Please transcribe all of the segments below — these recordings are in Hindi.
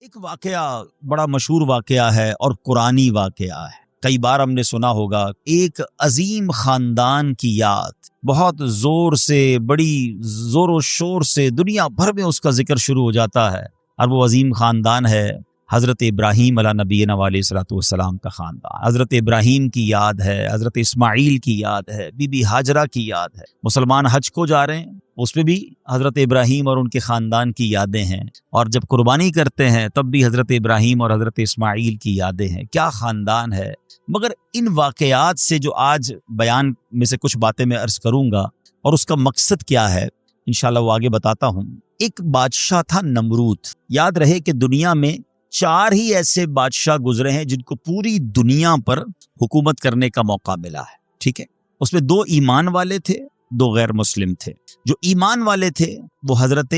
एक वाकया बड़ा मशहूर वाकया है और कुरानी वाकया है। कई बार हमने सुना होगा, एक अजीम खानदान की याद बहुत जोर से, बड़ी जोर शोर से दुनिया भर में उसका जिक्र शुरू हो जाता है। और वो अजीम खानदान है हज़रत इब्राहीम अला नबीना अलैहिस्सलातु वस्सलाम का खानदान। हज़रत इब्राहीम की याद है, हज़रत इस्माईल की याद है, बीबी हाजरा की याद है। मुसलमान हज को जा रहे हैं, उसमें भी हज़रत इब्राहीम और उनके ख़ानदान की यादें हैं। और जब कुर्बानी करते हैं तब भी हज़रत इब्राहीम और हज़रत इस्माईल की यादें हैं। क्या ख़ानदान है। मगर इन वाक़यात से जो आज बयान में से कुछ बातें मैं अर्ज़ करूँगा और उसका मकसद क्या है, इंशाल्लाह वो आगे बताता हूँ। एक बादशाह था नमरूद। याद रहे कि दुनिया में 4 ही ऐसे बादशाह गुजरे हैं जिनको पूरी दुनिया पर हुकूमत करने का मौका मिला है। ठीक है, उसमें 2 ईमान वाले थे, 2 गैर मुस्लिम थे। जो ईमान वाले थे वो हज़रत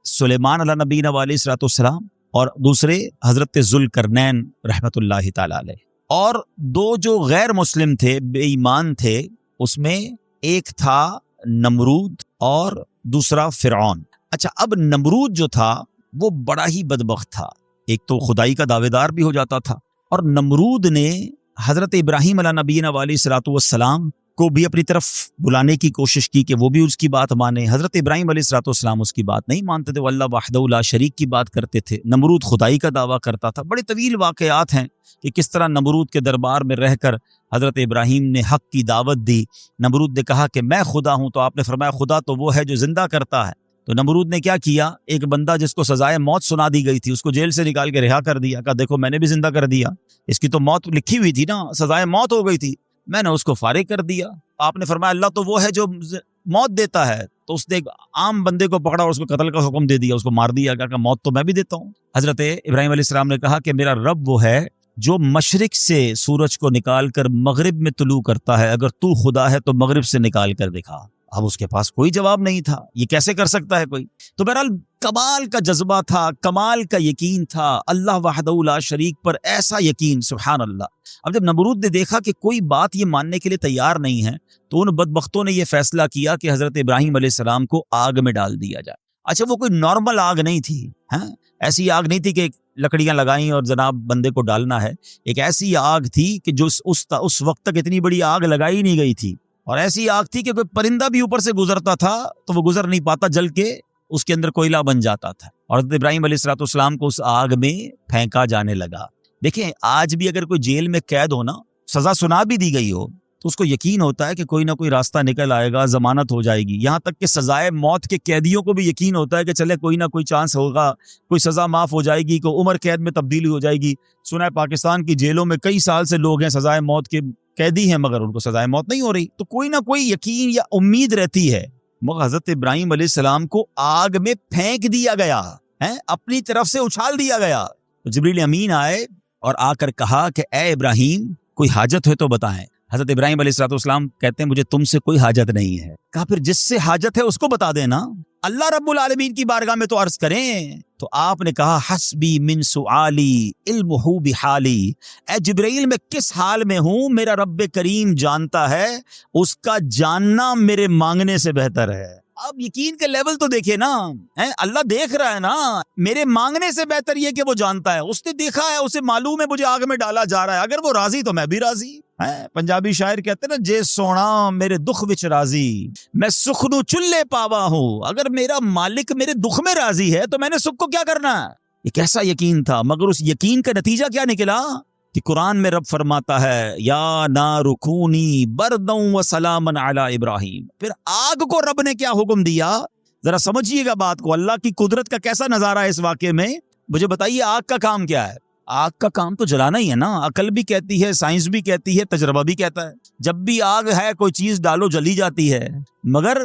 सुलेमान अला नबीना अलैहिस्सलाम और दूसरे हज़रत ज़ुल्करनैन रहमतुल्लाहि ताला अलैह। और 2 जो गैर मुस्लिम थे, बेईमान थे, उसमें एक था नमरूद और दूसरा फ़िरऔन। अच्छा, अब नमरूद जो था वो बड़ा ही बदबख्त था। एक तो खुदाई का दावेदार भी हो जाता था, और नमरूद ने हज़रत इब्राहीम अला नबीना अलैहिस्सलातु वस्सलाम को भी अपनी तरफ बुलाने की कोशिश की कि वो भी उसकी बात माने। हज़रत इब्राहीम अलैहिस्सलातु वस्सलाम उसकी बात नहीं मानते थे, वो अल्लाह वहदहू ला शरीक की बात करते थे। नमरूद खुदाई का दावा करता था। बड़े तवील वाक़यात हैं कि किस तरह नमरूद के दरबार में रहकर हज़रत इब्राहीम ने हक़ की दावत दी। नमरूद ने कहा कि मैं खुदा हूँ, तो आपने फरमाया खुदा तो वो है जो जिंदा करता है। तो नमरूद ने क्या किया, एक बंदा जिसको सजाए मौत सुना दी गई थी उसको जेल से निकाल के रिहा कर दिया। कहा देखो मैंने भी जिंदा कर दिया, इसकी तो मौत लिखी हुई थी ना, सजाए मौत हो गई थी, मैंने उसको फारिग कर दिया। आपने फरमाया अल्लाह तो वो है जो मौत देता है। तो उसने एक आम बंदे को पकड़ा और उसको कत्ल का हुक्म दे दिया, उसको मार दिया। कहा मौत तो मैं भी देता हूँ। हजरत इब्राहीम अलैहिस्सलाम ने कहा कि मेरा रब वो है जो मशरिक से सूरज को निकाल कर मगरिब में तुलू करता है, अगर तू खुदा है तो मगरिब से निकाल कर दिखा। अब उसके पास कोई जवाब नहीं था, ये कैसे कर सकता है कोई। तो बहरहाल कमाल का जज्बा था, कमाल का यकीन था, अल्लाह वहदहू ला शरीक पर ऐसा यकीन, सुभान अल्लाह। अब जब नमरूद ने देखा कि कोई बात ये मानने के लिए तैयार नहीं है, तो उन बदबख्तों ने यह फैसला किया कि हजरत इब्राहीम अलैहिस्सलाम को आग में डाल दिया जाए। अच्छा, वो कोई नॉर्मल आग नहीं थी, हैं? ऐसी आग नहीं थी कि लकड़ियां लगाई और जनाब बंदे को डालना है। एक ऐसी आग थी कि जो उस वक्त तक इतनी बड़ी आग लगाई नहीं गई थी, और ऐसी आग थी कि कोई परिंदा भी ऊपर से गुजरता था तो वो गुजर नहीं पाता, जल के उसके अंदर कोयला बन जाता था। और हज़रत इब्राहीम अलैहिस्सलाम को उस आग में फेंका जाने लगा। देखें, आज भी अगर कोई जेल में कैद हो ना, सजा सुना भी दी गई हो, तो उसको यकीन होता है कि कोई ना कोई रास्ता निकल आएगा, जमानत हो जाएगी। यहाँ तक कि सजाए मौत के कैदियों को भी यकीन होता है कि चले कोई ना कोई चांस होगा, कोई सजा माफ हो जाएगी, कोई उम्र कैद में तब्दीली हो जाएगी। सुना है पाकिस्तान की जेलों में कई साल से लोग हैं सजाए मौत के कैदी हैं, मगर उनको सजाए मौत नहीं हो रही। तो कोई ना कोई यकीन या उम्मीद रहती है। मगर हजरत इब्राहीम अलैहिस्सलाम को आग में फेंक दिया गया है, अपनी तरफ से उछाल दिया गया। तो जिब्रील अमीन आए और आकर कहा कि ए इब्राहीम, कोई हाजत है तो बताएं। हजरत इब्राहीम अलैहिस्सलाम कहते हैं मुझे तुमसे कोई हाजत नहीं है। कहा फिर जिससे हाजत है उसको बता देना, अल्लाह रब्बुल आलमीन की बारगाह में तो अर्ज करें। तो आपने कहा हस्बी मिन सुआली इल्मुहु बिहाली, ए जिब्रील मैं किस हाल में हूं मेरा रब्बे करीम जानता है, उसका जानना मेरे मांगने से बेहतर है। अब यकीन के लेवल तो देखे ना, है अल्लाह देख रहा है ना, मेरे मांगने से बेहतर ये कि वो जानता है, उसने देखा है, उसे मालूम है मुझे आग में डाला जा रहा है। अगर वो राजी तो मैं भी राजी है। पंजाबी शायर कहते हैं ना, जे सोना मेरे दुख विच राजी, मैं सुख नू चुल्ले पावा हूं। अगर मेरा मालिक मेरे दुख में राजी है तो मैंने सुख को क्या करना है। ये कैसा यकीन था। मगर उस यकीन का नतीजा क्या निकला कि कुरान में रब फरमाता है या नारुकूनी बरदौ व सलामन अला इब्राहीम। फिर आग को रब ने क्या हुक्म दिया, जरा समझिएगा बात को। अल्लाह की कुदरत का कैसा नजारा है इस वाक़े में। मुझे बताइए आग का काम क्या है। आग का काम तो जलाना ही है ना। अकल भी कहती है, साइंस भी कहती है, तजर्बा भी कहता है, जब भी आग है कोई चीज डालो जली जाती है। मगर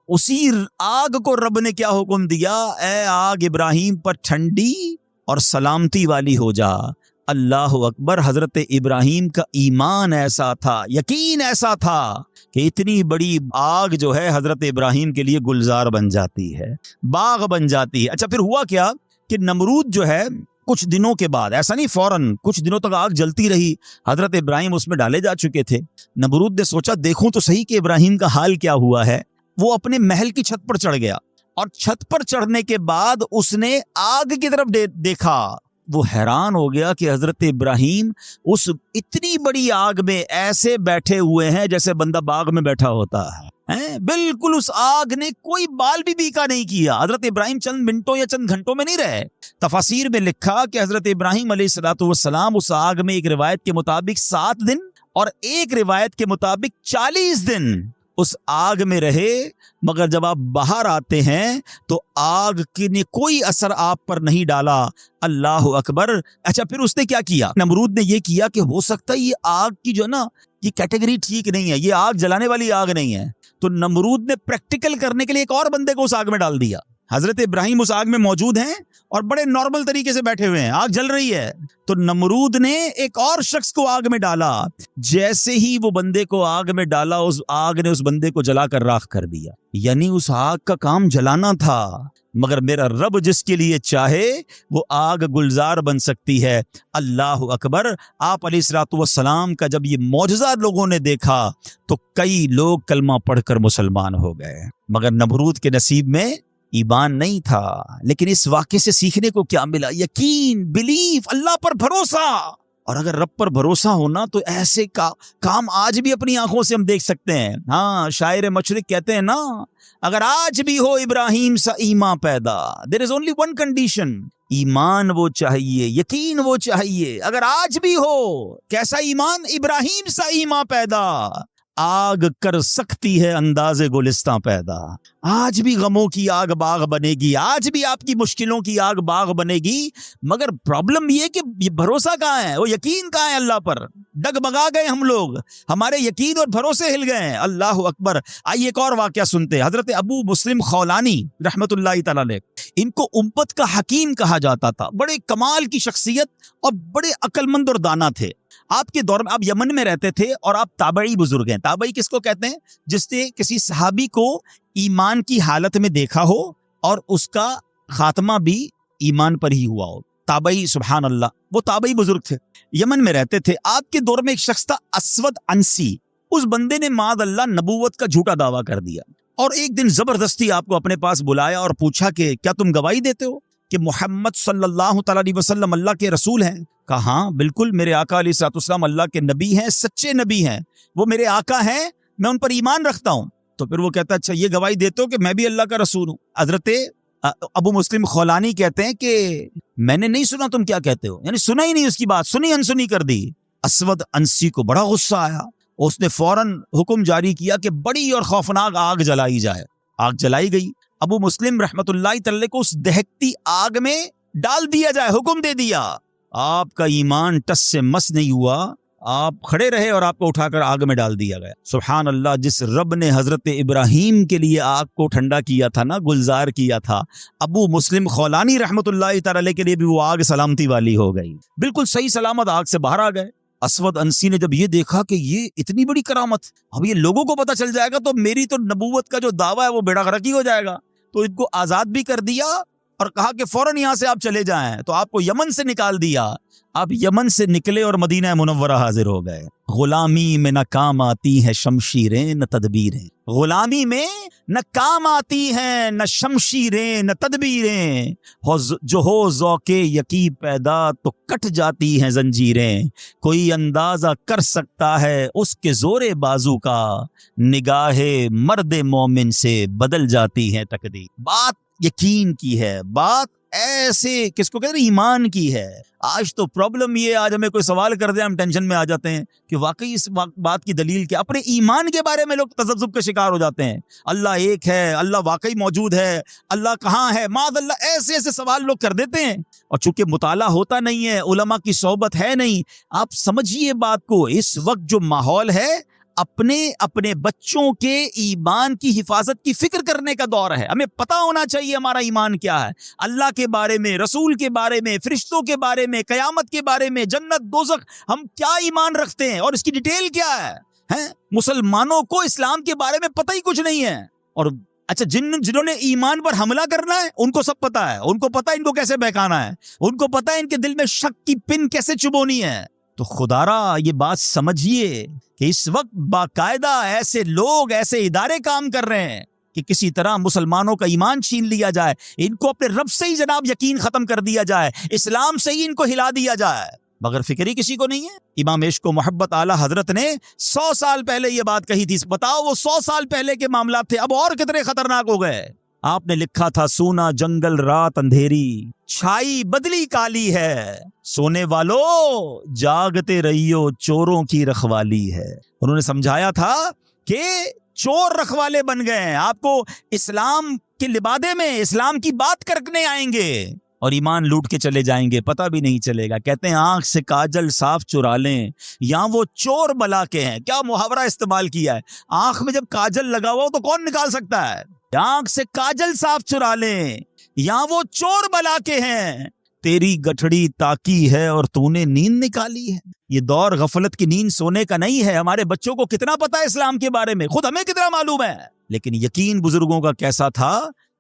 उसी आग को रब ने क्या हुक्म दिया, ए आग इब्राहीम पर ठंडी और सलामती वाली हो जा। अल्लाह अकबर। हजरत इब्राहीम का ईमान ऐसा था, यकीन ऐसा था कि इतनी बड़ी आग जो है हजरत इब्राहीम के लिए गुलजार बन जाती है, बाग बन जाती है। अच्छा, फिर हुआ क्या कि नमरूद जो है कुछ दिनों के बाद, ऐसा नहीं फौरन, कुछ दिनों तक आग जलती रही। हजरत इब्राहीम उसमें डाले जा चुके थे। नमरूद ने सोचा देखूं तो सही कि इब्राहीम का हाल क्या हुआ है। वो अपने महल की छत पर चढ़ गया और छत पर चढ़ने के बाद उसने आग की तरफ देखा वो हैरान हो गया कि हजरत इब्राहीम उस इतनी बड़ी आग में ऐसे बैठे हुए हैं जैसे बंदा बाग में बैठा होता है, बिल्कुल उस आग ने कोई बाल भी बीका नहीं किया। हजरत इब्राहीम चंद मिनटों या चंद घंटों में नहीं रहे। तफासीर में लिखा कि हजरत इब्राहीम अलैहिस्सलाम उस आग में एक रिवायत के मुताबिक 7 दिन और एक रिवायत के मुताबिक 40 दिन उस आग में रहे, मगर जब आप बाहर आते हैं तो आग की ने कोई असर आप पर नहीं डाला। अल्लाह अकबर। अच्छा, फिर उसने क्या किया? नमरूद ने ये किया कि हो सकता है ये आग की जो ना ये कैटेगरी ठीक नहीं है, ये आग जलाने वाली आग नहीं है, तो नमरूद ने प्रैक्टिकल करने के लिए एक और बंदे को उस आग में डाल दिया। हजरत इब्राहीम उस आग में मौजूद हैं और बड़े नॉर्मल तरीके से बैठे हुए हैं, आग जल रही है, तो नमरूद ने एक और शख्स को आग में डाला। जैसे ही वो बंदे को आग में डाला, उस आग ने उस बंदे को जलाकर राख कर दिया। यानी उस आग का काम जलाना था, मगर मेरा रब जिसके लिए चाहे वो आग गुलजार बन सकती है। अल्लाह अकबर। आप अलैहिस्सलाम का जब ये मौजज़ा लोगों ने देखा तो कई लोग कलमा पढ़कर मुसलमान हो गए, मगर नमरूद के नसीब में ईमान नहीं था। लेकिन इस वाक़े से सीखने को क्या मिला? यकीन, बिलीफ, अल्लाह पर भरोसा। और अगर रब पर भरोसा होना तो ऐसे काम आज भी अपनी आंखों से हम देख सकते हैं। हाँ, शायर मशरिक कहते हैं ना, अगर आज भी हो इब्राहीम सा ईमान पैदा, there is only one condition, ईमान वो चाहिए, यकीन वो चाहिए। अगर आज भी हो कैसा ईमान? इब्राहीम सा ईमान पैदा, आग कर सकती है अंदाजे गुलिस्तां पैदा। आज भी गमों की आग बाग बनेगी, आज भी आपकी मुश्किलों की आग बाग बनेगी, मगर प्रॉब्लम ये कि ये भरोसा कहाँ है, वो यकीन कहाँ है? अल्लाह पर डगमगा गए हम लोग, हमारे यकीन और भरोसे हिल गए हैं। अल्लाह अकबर। आइए एक और वाकया सुनते हैं। हजरत अबू मुस्लिम खौलानी रहमतुल्लाह तआला अलैह, इनको उम्मत का हकीम कहा जाता था, बड़े कमाल की शख्सियत और बड़े अक्लमंद और दाना थे। आपके दौर में आप यमन में रहते थे और आप ताबई बुजुर्ग हैं। ताबई किसको कहते हैं? जिसने किसी सहाबी को ईमान की हालत में देखा हो और उसका खात्मा भी ईमान पर ही हुआ हो। ताबई, सुभान अल्लाह, वो ताबई बुजुर्ग थे, यमन में रहते थे। आपके दौर में एक शख्स था असवद अंसी, उस बंदे ने माद अल्लाह नबूवत का झूठा दावा कर दिया और एक दिन जबरदस्ती आपको अपने पास बुलाया और पूछा कि क्या तुम गवाही देते हो कि मोहम्मद सल्लल्लाहु अलैहि वसल्लम अल्लाह के रसूल हैं? कहा हाँ बिल्कुल, मेरे आका अलैहिस्सलाम अल्लाह के नबी हैं, सच्चे नबी हैं, वो मेरे आका हैं, मैं उन पर ईमान रखता हूँ। तो फिर वो कहता है अच्छा ये गवाही देते हो कि मैं भी अल्लाह का रसूल हूँ? हजरत अबू मुस्लिम खौलानी कहते हैं कि मैंने नहीं सुना तुम क्या कहते हो, यानी सुना ही नहीं उसकी बात, सुनी अनसुनी कर दी। असवद अंसी को बड़ा गुस्सा आया, उसने फौरन हुक्म जारी किया कि बड़ी और खौफनाक आग जलाई जाए। आग जलाई गई, अबू मुस्लिम रहमतुल्लाह तआला को उस दहकती आग में डाल दिया जाए, हुक्म दे दिया। आपका ईमान टस से मस नहीं हुआ, आप खड़े रहे और आपको उठाकर आग में डाल दिया गया। सुभान अल्लाह, जिस रब ने हजरत इब्राहीम के लिए आग को ठंडा किया था ना, गुलजार किया था, अबू मुस्लिम खौलानी रहमतुल्लाह तआला के लिए भी वो आग सलामती वाली हो गई, बिल्कुल सही सलामत आग से बाहर आ गए। असवद अंसी ने जब ये देखा कि ये इतनी बड़ी करामत, अब ये लोगों को पता चल जाएगा तो मेरी तो नबूवत का जो दावा है वो बेड़ा गर्क ही हो जाएगा, तो इनको आजाद भी कर दिया और कहा कि फौरन यहां से आप चले जाएं। तो आपको यमन से निकाल दिया, आप यमन से निकले और मदीना मुनव्वरा हाजिर हो गए। गुलामी में न काम आती है शमशीरें न तदबीरें, गुलामी में न काम आती हैं न शमशीरें न तदबीरें, जो हो ज़ौक़े यकी पैदा तो कट जाती हैं जंजीरें, कोई अंदाजा कर सकता है उसके जोरे बाजू का, निगाहे मर्दे मोमिन से बदल जाती है तकदीर। बात यकीन की है, बात ऐसे किसको कहते हैं, ईमान की है। आज तो प्रॉब्लम ये, आज हमें कोई सवाल कर दे हम टेंशन में आ जाते हैं कि वाकई इस बात की दलील क्या। अपने ईमान के बारे में लोग तज़ब्ज़ुब का शिकार हो जाते हैं, अल्लाह एक है, अल्लाह वाकई मौजूद है, अल्लाह कहाँ है, माद अल्लाह, ऐसे ऐसे सवाल लोग कर देते हैं। और चूंकि मुताला होता नहीं है, उलमा की सोहबत है नहीं, आप समझिए बात को। इस वक्त जो माहौल है, अपने अपने बच्चों के ईमान की हिफाजत की फिक्र करने का दौर है। हमें पता होना चाहिए हमारा ईमान क्या है, अल्लाह के बारे में, रसूल के बारे में, फरिश्तों के बारे में, कयामत के बारे में, जन्नत दोज़ख, हम क्या ईमान रखते हैं और इसकी डिटेल क्या है? मुसलमानों को इस्लाम के बारे में पता ही कुछ नहीं है। और अच्छा, जिन्होंने ईमान पर हमला करना है उनको सब पता है, उनको पता है इनको कैसे बहकाना है, उनको पता है इनके दिल में शक की पिन कैसे चुभोनी है। तो खुदारा ये बात समझिए कि इस वक्त बाकायदा ऐसे लोग, ऐसे इदारे काम कर रहे हैं कि किसी तरह मुसलमानों का ईमान छीन लिया जाए, इनको अपने रब से ही जनाब यकीन खत्म कर दिया जाए, इस्लाम से ही इनको हिला दिया जाए, मगर फिक्र ही किसी को नहीं है। इमाम इश्क व मोहब्बत आला हजरत ने 100 साल पहले ये बात कही थी। बताओ वो 100 साल पहले के मामला थे, अब और कितने खतरनाक हो गए। आपने लिखा था सोना जंगल रात अंधेरी, छाई बदली काली है, सोने वालों जागते रहियो चोरों की रखवाली है। उन्होंने समझाया था कि चोर रखवाले बन गए हैं, आपको इस्लाम के लिबादे में इस्लाम की बात करने आएंगे और ईमान लूट के चले जाएंगे, पता भी नहीं चलेगा। कहते हैं आंख से काजल साफ चुरा लें, या वो चोर बला के हैं। क्या मुहावरा इस्तेमाल किया है, आंख में जब काजल लगा हुआ हो तो कौन निकाल सकता है। आंख से काजल साफ चुरा लें, या वो चोर बला के हैं, तेरी गठड़ी ताकी है और तूने नींद निकाली है। ये दौर गफलत की नींद सोने का नहीं है। हमारे बच्चों को कितना पता है इस्लाम के बारे में, खुद हमें कितना मालूम है, लेकिन यकीन बुजुर्गों का कैसा था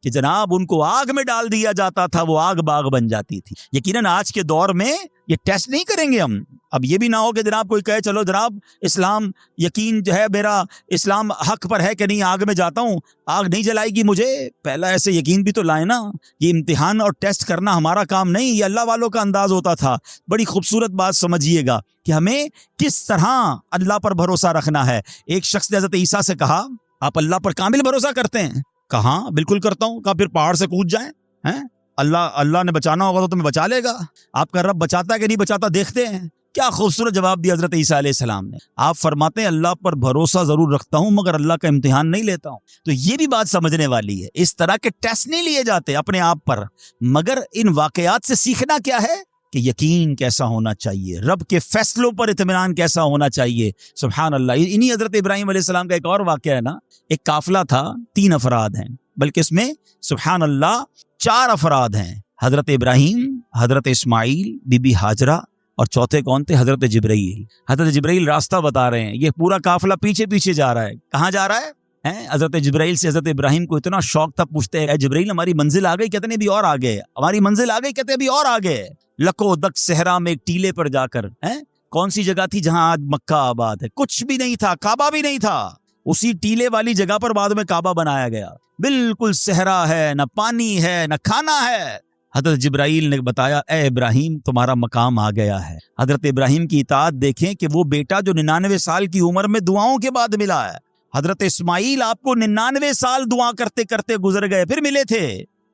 कि जनाब उनको आग में डाल दिया जाता था, वो आग बाग बन जाती थी। यकीनन आज के दौर में ये टेस्ट नहीं करेंगे हम। अब ये भी ना हो कि जनाब कोई कहे चलो जनाब इस्लाम यकीन जो है मेरा इस्लाम हक पर है कि नहीं, आग में जाता हूँ, आग नहीं जलाएगी मुझे। पहला ऐसे यकीन भी तो लाए ना। ये इम्तिहान और टेस्ट करना हमारा काम नहीं, ये अल्लाह वालों का अंदाज होता था। बड़ी खूबसूरत बात समझिएगा कि हमें किस तरह अल्लाह पर भरोसा रखना है। एक शख्स ने हज़रत ईसा से कहा आप अल्लाह पर कामिल भरोसा करते हैं? कहा बिल्कुल करता हूं। कहा फिर पहाड़ से कूद जाएं, हैं? अल्लाह ने बचाना होगा तो तुम्हें बचा लेगा। आपका रब बचाता है कि नहीं बचाता देखते हैं। क्या खूबसूरत जवाब दिया हजरत ईसा अलैहिस्सलाम ने। आप फरमाते हैं अल्लाह पर भरोसा जरूर रखता हूं मगर अल्लाह का इम्तिहान नहीं लेता हूं। तो ये भी बात समझने वाली है। इस तरह के टेस्ट नहीं लिए जाते अपने आप पर, मगर इन वाकयात से सीखना क्या है कि यकीन कैसा होना चाहिए, रब के फैसलों पर इत्मीनान कैसा होना चाहिए। सुभान अल्लाह। इन्हीं हजरत इब्राहिम अलैहिस्सलाम का एक और वाकया है ना। एक काफिला था, 3 अफराद हैं, बल्कि इसमें सुभान अल्लाह 4 अफराद हैं। हजरत इब्राहिम, हजरत इस्माइल, बीबी हाजरा और चौथे कौन थे? हजरत जिब्राइल। हजरत जिब्राइल रास्ता बता रहे हैं, ये पूरा काफिला पीछे पीछे जा रहा है। कहाँ जा रहा है? हजरत जिब्राइल से हजरत इब्राहिम को इतना शौक था, पूछते हैं जिब्राइल हमारी मंजिल आ गई? कहते नहीं, भी और आगे। हमारी मंजिल आ गई? कहते अभी और आगे। लको दक सहरा में एक टीले पर जाकर, कौन सी जगह थी जहां आज मक्का आबाद है? कुछ भी नहीं था, काबा भी नहीं था। उसी टीले वाली जगह पर बाद में काबा बनाया गया। बिल्कुल सहरा है, न पानी है, न खाना है। हजरत जिब्राइल ने बताया ए इब्राहिम तुम्हारा मकाम आ गया है। हजरत इब्राहिम की इताअत देखें कि वो बेटा जो 99 साल की उम्र में दुआओं के बाद मिला है। हजरत इस्माइल आपको 99 साल दुआ करते करते गुजर गए, फिर मिले थे,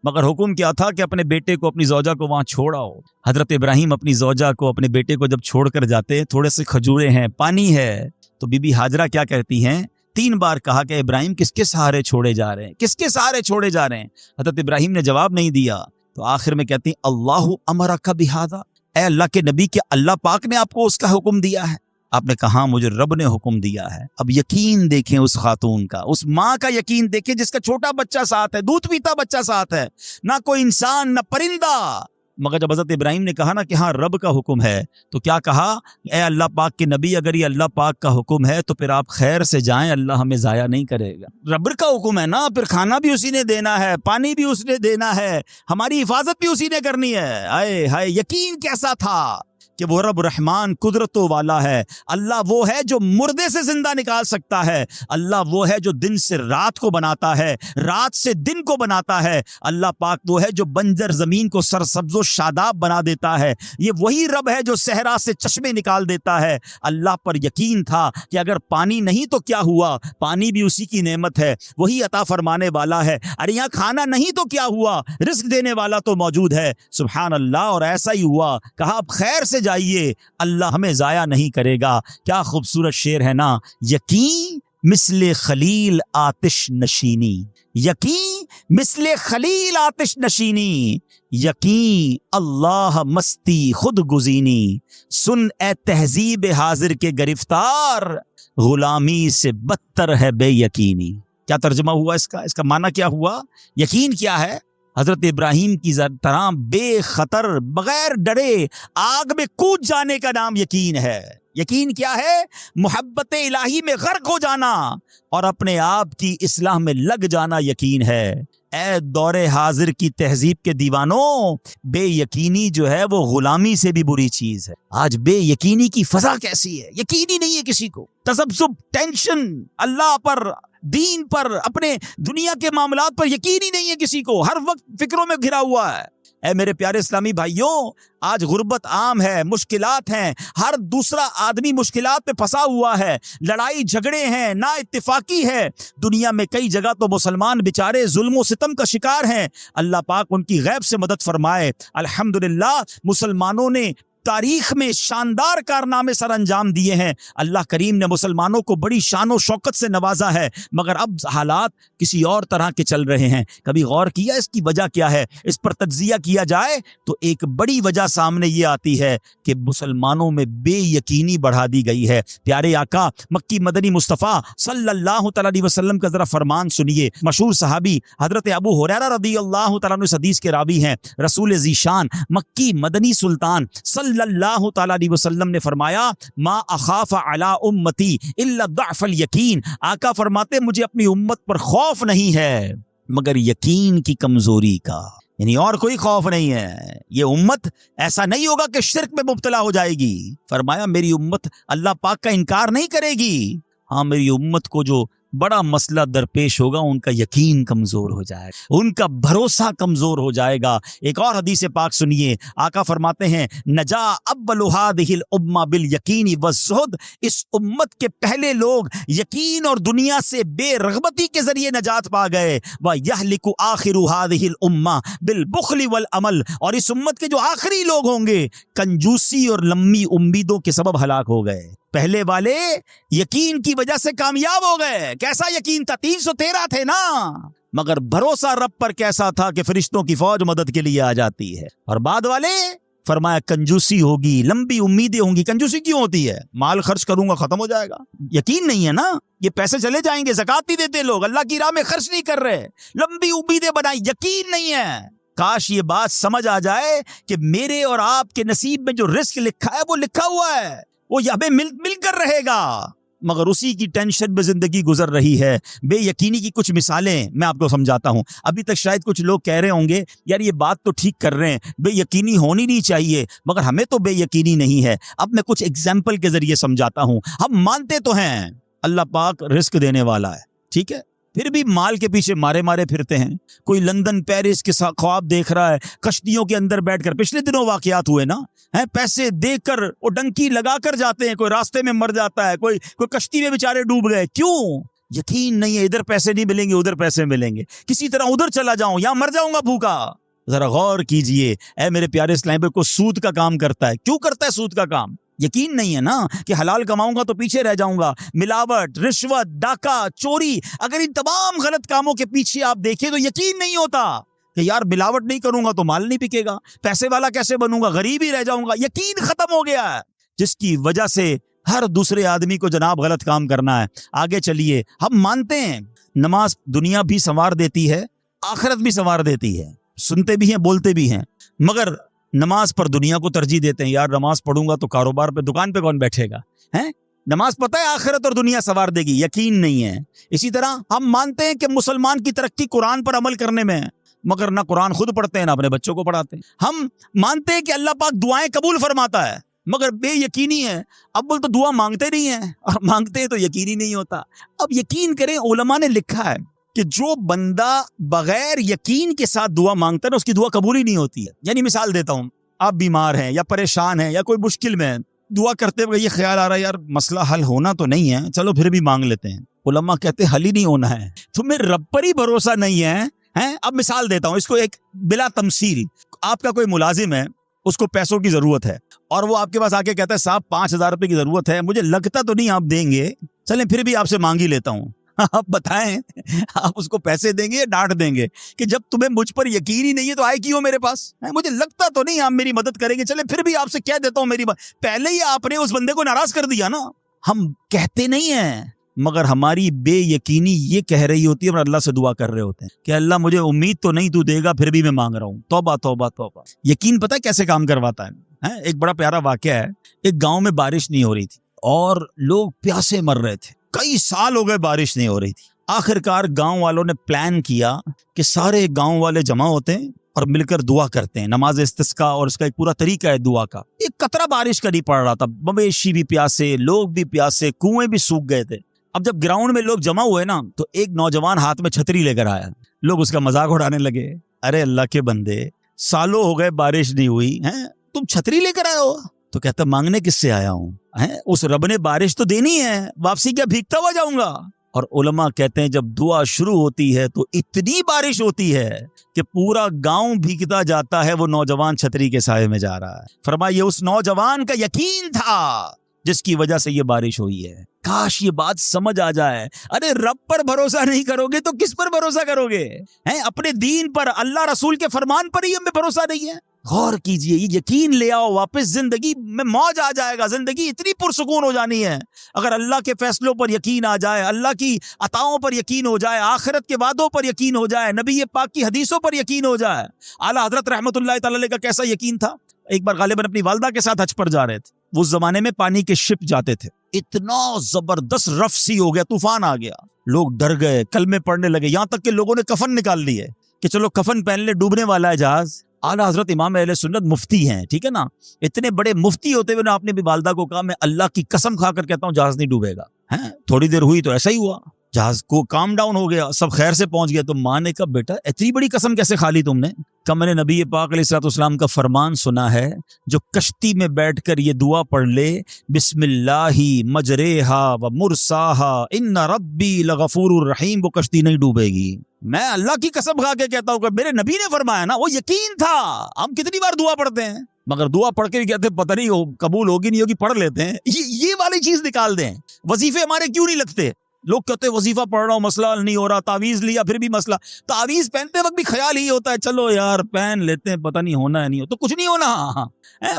मगर हुक्म क्या था कि अपने बेटे को, अपनी जौजा को वहां छोड़ आओ। हजरत इब्राहिम अपनी जौजा को, अपने बेटे को जब छोड़कर जाते, थोड़े से खजूरे हैं, पानी है, तो बीबी हाजरा क्या कहती हैं? 3 बार कहा कि इब्राहिम किसके सहारे छोड़े जा रहे हैं, किसके सहारे छोड़े जा रहे हैं? हजरत इब्राहिम ने जवाब नहीं दिया, तो आखिर में कहती अल्लाहु अमरका बिहादा, ए अल्लाह के नबी, के अल्लाह पाक ने आपको उसका हुक्म दिया है? आपने कहा मुझे रब ने हुक्म दिया है। अब यकीन देखें उस खातून का, उस माँ का यकीन देखें जिसका छोटा बच्चा साथ है, दूध पीता बच्चा साथ है, ना कोई इंसान ना परिंदा। मगर जब हजरत इब्राहिम ने कहा ना कि हाँ रब का हुक्म है, तो क्या कहा? ए अल्लाह पाक के नबी, अगर ये अल्लाह पाक का हुक्म है तो फिर आप खैर से जाएं, अल्लाह हमें जाया नहीं करेगा। रब का हुक्म है ना, फिर खाना भी उसी ने देना है, पानी भी उसने देना है, हमारी हिफाजत भी उसी ने करनी है। आए हाय, यकीन कैसा था कि वो रब रहमान कुदरतों वाला है। अल्लाह वो है जो मुर्दे से जिंदा निकाल सकता है। अल्लाह वो है जो दिन से रात को बनाता है, रात से दिन को बनाता है। अल्लाह पाक वो है जो बंजर जमीन को सरसब्जो शादाब बना देता है। ये वही रब है जो सहरा से चश्मे निकाल देता है। अल्लाह पर यकीन था कि अगर पानी नहीं तो क्या हुआ, पानी भी उसी की नेमत है, वही अता फरमाने वाला है। अरे यहाँ खाना नहीं तो क्या हुआ, रिस्क देने वाला तो मौजूद है। सुभान अल्लाह। और ऐसा ही हुआ, कहा आप खैर से जाइए, अल्लाह हमें जाया नहीं करेगा। क्या खूबसूरत शेर है ना। यकीन मिसले खलील आतिश नशीनी, यकीन मिसले खलील आतिश नशीनी, यकीन अल्लाह मस्ती खुद गुजीनी, सुन ए तहजीब हाजिर के गिरफ्तार, गुलामी से बदतर है बेयकीनी। क्या तर्जुमा हुआ इसका? इसका माना क्या हुआ? यकीन क्या है? हजरत इब्राहिम की तरह बेखतर बगैर डरे आग में कूद जाने का नाम यकीन है। यकीन क्या है? मोहब्बत इलाही में गर्क हो जाना और अपने आप की इस्लाह में लग जाना यकीन है। ए दौरे हाजिर की तहजीब के दीवानों, बेयकीनी जो है वो गुलामी से भी बुरी चीज है। आज बेयकीनी की फजा कैसी है, यकीन ही नहीं है किसी को। तसब्सुब, टेंशन, अल्लाह पर, दीन पर, अपने दुनिया के मामलात पर यकीन ही नहीं है किसी को, हर वक्त फिक्रों में घिरा हुआ है। ऐ मेरे प्यारे इस्लामी भाइयों, आज गुर्बत आम है, मुश्किलात हैं, हर दूसरा आदमी मुश्किलात में फंसा हुआ है, लड़ाई झगड़े हैं, ना इत्तेफाकी है। दुनिया में कई जगह तो मुसलमान बेचारे जुल्म सितम का शिकार हैं। अल्लाह पाक उनकी गैब से मदद फरमाए। अल्हम्दुलिल्लाह मुसलमानों ने तारीख में शानदार कारनामे सर अंजाम दिए हैं। अल्लाह करीम ने मुसलमानों को बड़ी शान और शौकत से नवाजा है, मगर अब हालात किसी और तरह के चल रहे हैं। कभी गौर किया इसकी वजह क्या है? इस पर तज्जिया किया जाए तो एक बड़ी वजह सामने ये आती है कि मुसलमानों में बेयकीनी बढ़ा दी गई है। प्यारे आका मक्की मदनी मुस्तफ़ा सल्लल्लाहु अलैहि वसल्लम का जरा फरमान सुनिए। मशहूर सहाबी हजरत अबू हुरैरा रज़ियल्लाहु तआला अन्हु इस हदीस के रावी हैं। रसूल ज़ीशान मक्की मदनी सुल्तान सल्लल्लाहु अलैहि वसल्लम ने फरमाया, मा अखाफ अला उम्मती इल्ला दअफल यकीन। आका फरमाते मुझे अपनी उम्मत पर खौफ नहीं है मगर यकीन की कमजोरी का, यानी और कोई खौफ नहीं है। ये उम्मत ऐसा नहीं होगा कि शिर्क में मुब्तला हो जाएगी। फरमाया मेरी उम्मत अल्लाह पाक का इनकार नहीं करेगी, हाँ मेरी उम्मत को जो बड़ा मसला दरपेश होगा उनका यकीन कमजोर हो जाएगा, उनका भरोसा कमजोर हो जाएगा। एक और हदीस पाक सुनिए। आका फरमाते हैं, नजा अव्वलु हादिहिल उम्मा बिल यकीनी वज़्ज़ुहद। इस उम्मत के पहले लोग यकीन और दुनिया से बेरग़बती के जरिए नजात पा गए। व यहलिकु आखिरु हादिहिल उम्मा बिल बुख़्लि वल अमल। और इस उम्मत के जो आखिरी लोग होंगे कंजूसी और लंबी उम्मीदों के सबब हलाक हो गए। पहले वाले यकीन की वजह से कामयाब हो गए। कैसा यकीन था? 313 थे ना, मगर भरोसा रब पर कैसा था कि फरिश्तों की फौज मदद के लिए आ जाती है। और बाद वाले फरमाया कंजूसी होगी, लंबी उम्मीदें होंगी। कंजूसी क्यों होती है? माल खर्च करूंगा खत्म हो जाएगा, यकीन नहीं है ना, ये पैसे चले जाएंगे, ज़कात नहीं देते लोग, अल्लाह की राह में खर्च नहीं कर रहे, लंबी उम्मीदें बनाई, यकीन नहीं है। काश ये बात समझ आ जाए कि मेरे और आपके नसीब में जो रिस्क लिखा है वो लिखा हुआ है, वो हमें मिलकर रहेगा, मगर उसी की टेंशन में जिंदगी गुजर रही है। बेयकीनी की कुछ मिसालें मैं आपको समझाता हूं। अभी तक शायद कुछ लोग कह रहे होंगे यार ये बात तो ठीक कर रहे हैं, बेयकीनी होनी नहीं चाहिए, मगर हमें तो बेयकीनी नहीं है। अब मैं कुछ एग्जाम्पल के जरिए समझाता हूं। हम मानते तो हैं अल्लाह पाक रिस्क देने वाला है, ठीक है, फिर भी माल के पीछे मारे मारे फिरते हैं। कोई लंदन पेरिस के साथ ख्वाब देख रहा है, कश्तियों के अंदर बैठकर, पिछले दिनों वाकयात हुए ना, हैं, पैसे देकर वो डंकी लगाकर जाते हैं, कोई रास्ते में मर जाता है, कोई कश्ती में बेचारे डूब गए। क्यों? यकीन नहीं है, इधर पैसे नहीं मिलेंगे उधर पैसे मिलेंगे, किसी तरह उधर चला जाऊं या मर जाऊंगा भूखा। जरा गौर कीजिए ऐ मेरे प्यारे इस्लाम भाई, को सूद का काम करता है। क्यों करता है सूद का काम? यकीन नहीं है ना कि हलाल कमाऊंगा तो पीछे रह जाऊंगा। मिलावट, रिश्वत, डाका, चोरी, अगर इन तमाम गलत कामों के पीछे आप देखें तो यकीन नहीं होता कि यार मिलावट नहीं करूंगा तो माल नहीं बिकेगा, पैसे वाला कैसे बनूंगा, गरीब ही रह जाऊंगा। यकीन खत्म हो गया है, जिसकी वजह से हर दूसरे आदमी को जनाब गलत काम करना है। आगे चलिए, हम मानते हैं नमाज दुनिया भी संवार देती है, आखिरत भी संवार देती है, सुनते भी हैं बोलते भी हैं, मगर नमाज पर दुनिया को तरजीह देते हैं। यार नमाज पढ़ूंगा तो कारोबार पे, दुकान पे कौन बैठेगा, हैं? नमाज पता है आखिरत और दुनिया संवार देगी, यकीन नहीं है। इसी तरह हम मानते हैं कि मुसलमान की तरक्की कुरान पर अमल करने में है, मगर ना कुरान खुद पढ़ते हैं ना अपने बच्चों को पढ़ाते हैं। हम मानते हैं कि अल्लाह पाक दुआएं कबूल फरमाता है, मगर बेयकीनी है, अव्वल तो दुआ मांगते नहीं है और मांगते हैं तो यकीन ही नहीं होता। अब यकीन करें, उलमा ने लिखा है कि जो बंदा बगैर यकीन के साथ दुआ मांगता है ना, उसकी दुआ कबूल ही नहीं होती है। यानी मिसाल देता हूं, आप बीमार हैं या परेशान हैं या कोई मुश्किल में हैं, दुआ करते हुए ये ख्याल आ रहा है यार मसला हल होना तो नहीं है, चलो फिर भी मांग लेते हैं। उलमा कहते हल ही नहीं होना है, तुम्हें रब पर ही भरोसा नहीं है, हैं? अब मिसाल देता हूं इसको एक बिला तमसील। आपका कोई मुलाजिम है, उसको पैसों की जरूरत है और वो आपके पास आके कहता है साहब 5,000 रुपए की जरूरत है, मुझे लगता तो नहीं आप देंगे, चलें फिर भी आपसे मांग ही लेता हूं। आप बताएं, आप उसको पैसे देंगे या डांट देंगे कि जब तुम्हें मुझ पर यकीन ही नहीं है तो आए क्यों मेरे पास, मुझे लगता तो नहीं आप मेरी मदद करेंगे, चले फिर भी आपसे कह देता हूं मेरी बात। पहले ही आपने उस बंदे को नाराज कर दिया ना। हम कहते नहीं है, मगर हमारी बेयकीनी ये कह रही होती है, हम अल्लाह से दुआ कर रहे होते हैं कि अल्लाह मुझे उम्मीद तो नहीं तू देगा, फिर भी मैं मांग रहा हूं। तौबा तौबा तौबा। यकीन पता है कैसे काम करवाता है? एक बड़ा प्यारा वाकया है। एक गांव में बारिश नहीं हो रही थी और लोग प्यासे मर रहे थे, कई साल हो गए बारिश नहीं हो रही थी। आखिरकार गांव वालों ने प्लान किया कि सारे गांव वाले जमा होते हैं और मिलकर दुआ करते हैं, नमाज इस्तिस्का, और इसका एक पूरा तरीका है दुआ का। एक कतरा बारिश का नहीं पड़ रहा था, मवेशी भी प्यासे, लोग भी प्यासे, कुएं भी सूख गए थे। अब जब ग्राउंड में लोग जमा हुए ना, तो एक नौजवान हाथ में छतरी लेकर आया। लोग उसका मजाक उड़ाने लगे, अरे अल्लाह के बंदे, सालों हो गए बारिश नहीं हुई है, तुम छतरी लेकर आए हो? तो कहता मांगने किससे आया हूँ, उस रब ने बारिश तो देनी है, वापसी क्या भीगता हुआ जाऊंगा? और उलमा कहते हैं जब दुआ शुरू होती है तो इतनी बारिश होती है कि पूरा गांव भीगता जाता है, वो नौजवान छतरी के साये में जा रहा है। फरमाइए उस नौजवान का यकीन था जिसकी वजह से ये बारिश हुई है। काश ये बात समझ आ जाए। अरे रब पर भरोसा नहीं करोगे तो किस पर भरोसा करोगे? अपने दीन पर, अल्लाह रसूल के फरमान पर ही हमें भरोसा नहीं है। गौर कीजिए, ये यकीन ले आओ वापस, जिंदगी में मौज आ जाएगा, जिंदगी इतनी पुरसुकून हो जानी है अगर अल्लाह के फैसलों पर यकीन आ जाए, अल्लाह की अताओं पर यकीन हो जाए, आखिरत के वादों पर यकीन हो जाए, नबी पाक की हदीसों पर यकीन हो जाए। आला हजरत रहमतुल्लाह तआला अलैह का कैसा यकीन था। एक बार गालिबन अपनी वालदा के साथ हज पर जा रहे थे। उस जमाने में पानी के शिप जाते थे, इतना जबरदस्त रफ सी हो गया, तूफान आ गया, लोग डर गए, कलमे पड़ने लगे, यहां तक कि लोगों ने कफन निकाल लिए कि चलो कफन पहन ले, डूबने वाला है जहाज। आला हजरत इमाम अहले सुन्नत मुफ्ती हैं, ठीक है ना, इतने बड़े मुफ्ती होते हुए आपने भी वालदा को कहा मैं अल्लाह की कसम खाकर कहता हूँ जहाज नहीं डूबेगा। हैं थोड़ी देर हुई तो ऐसा ही हुआ, जहाज को काम डाउन हो गया, सब खैर से पहुंच गया। तो माँ ने कहा बेटा इतनी बड़ी कसम कैसे खा ली तुमने? कहा मैंने नबी पाक अलैहिस्सलाम का फरमान सुना है, जो कश्ती में बैठकर ये दुआ पढ़ ले, बिस्मिल्लाहि मजरेहा व मुरसाहा इन्ना रब्बी लगफूरुर रहीम, वो कश्ती नहीं डूबेगी। मैं अल्लाह की कसम खा के कहता हूँ कि मेरे नबी ने फरमाया ना, वो यकीन था। हम कितनी बार दुआ पढ़ते हैं, मगर दुआ पढ़ के भी कहते हैं पता नहीं हो कबूल होगी नहीं होगी, पढ़ लेते हैं। ये वाली चीज निकाल दें। वजीफे हमारे क्यों नहीं लगते? लोग कहते हैं वजीफा पढ़ रहा हूँ, मसला नहीं हो रहा, तावीज लिया फिर भी मसला। तावीज पहनते वक्त भी ख्याल ही होता है चलो यार पहन लेते हैं, पता नहीं होना है नहीं हो तो कुछ नहीं होना।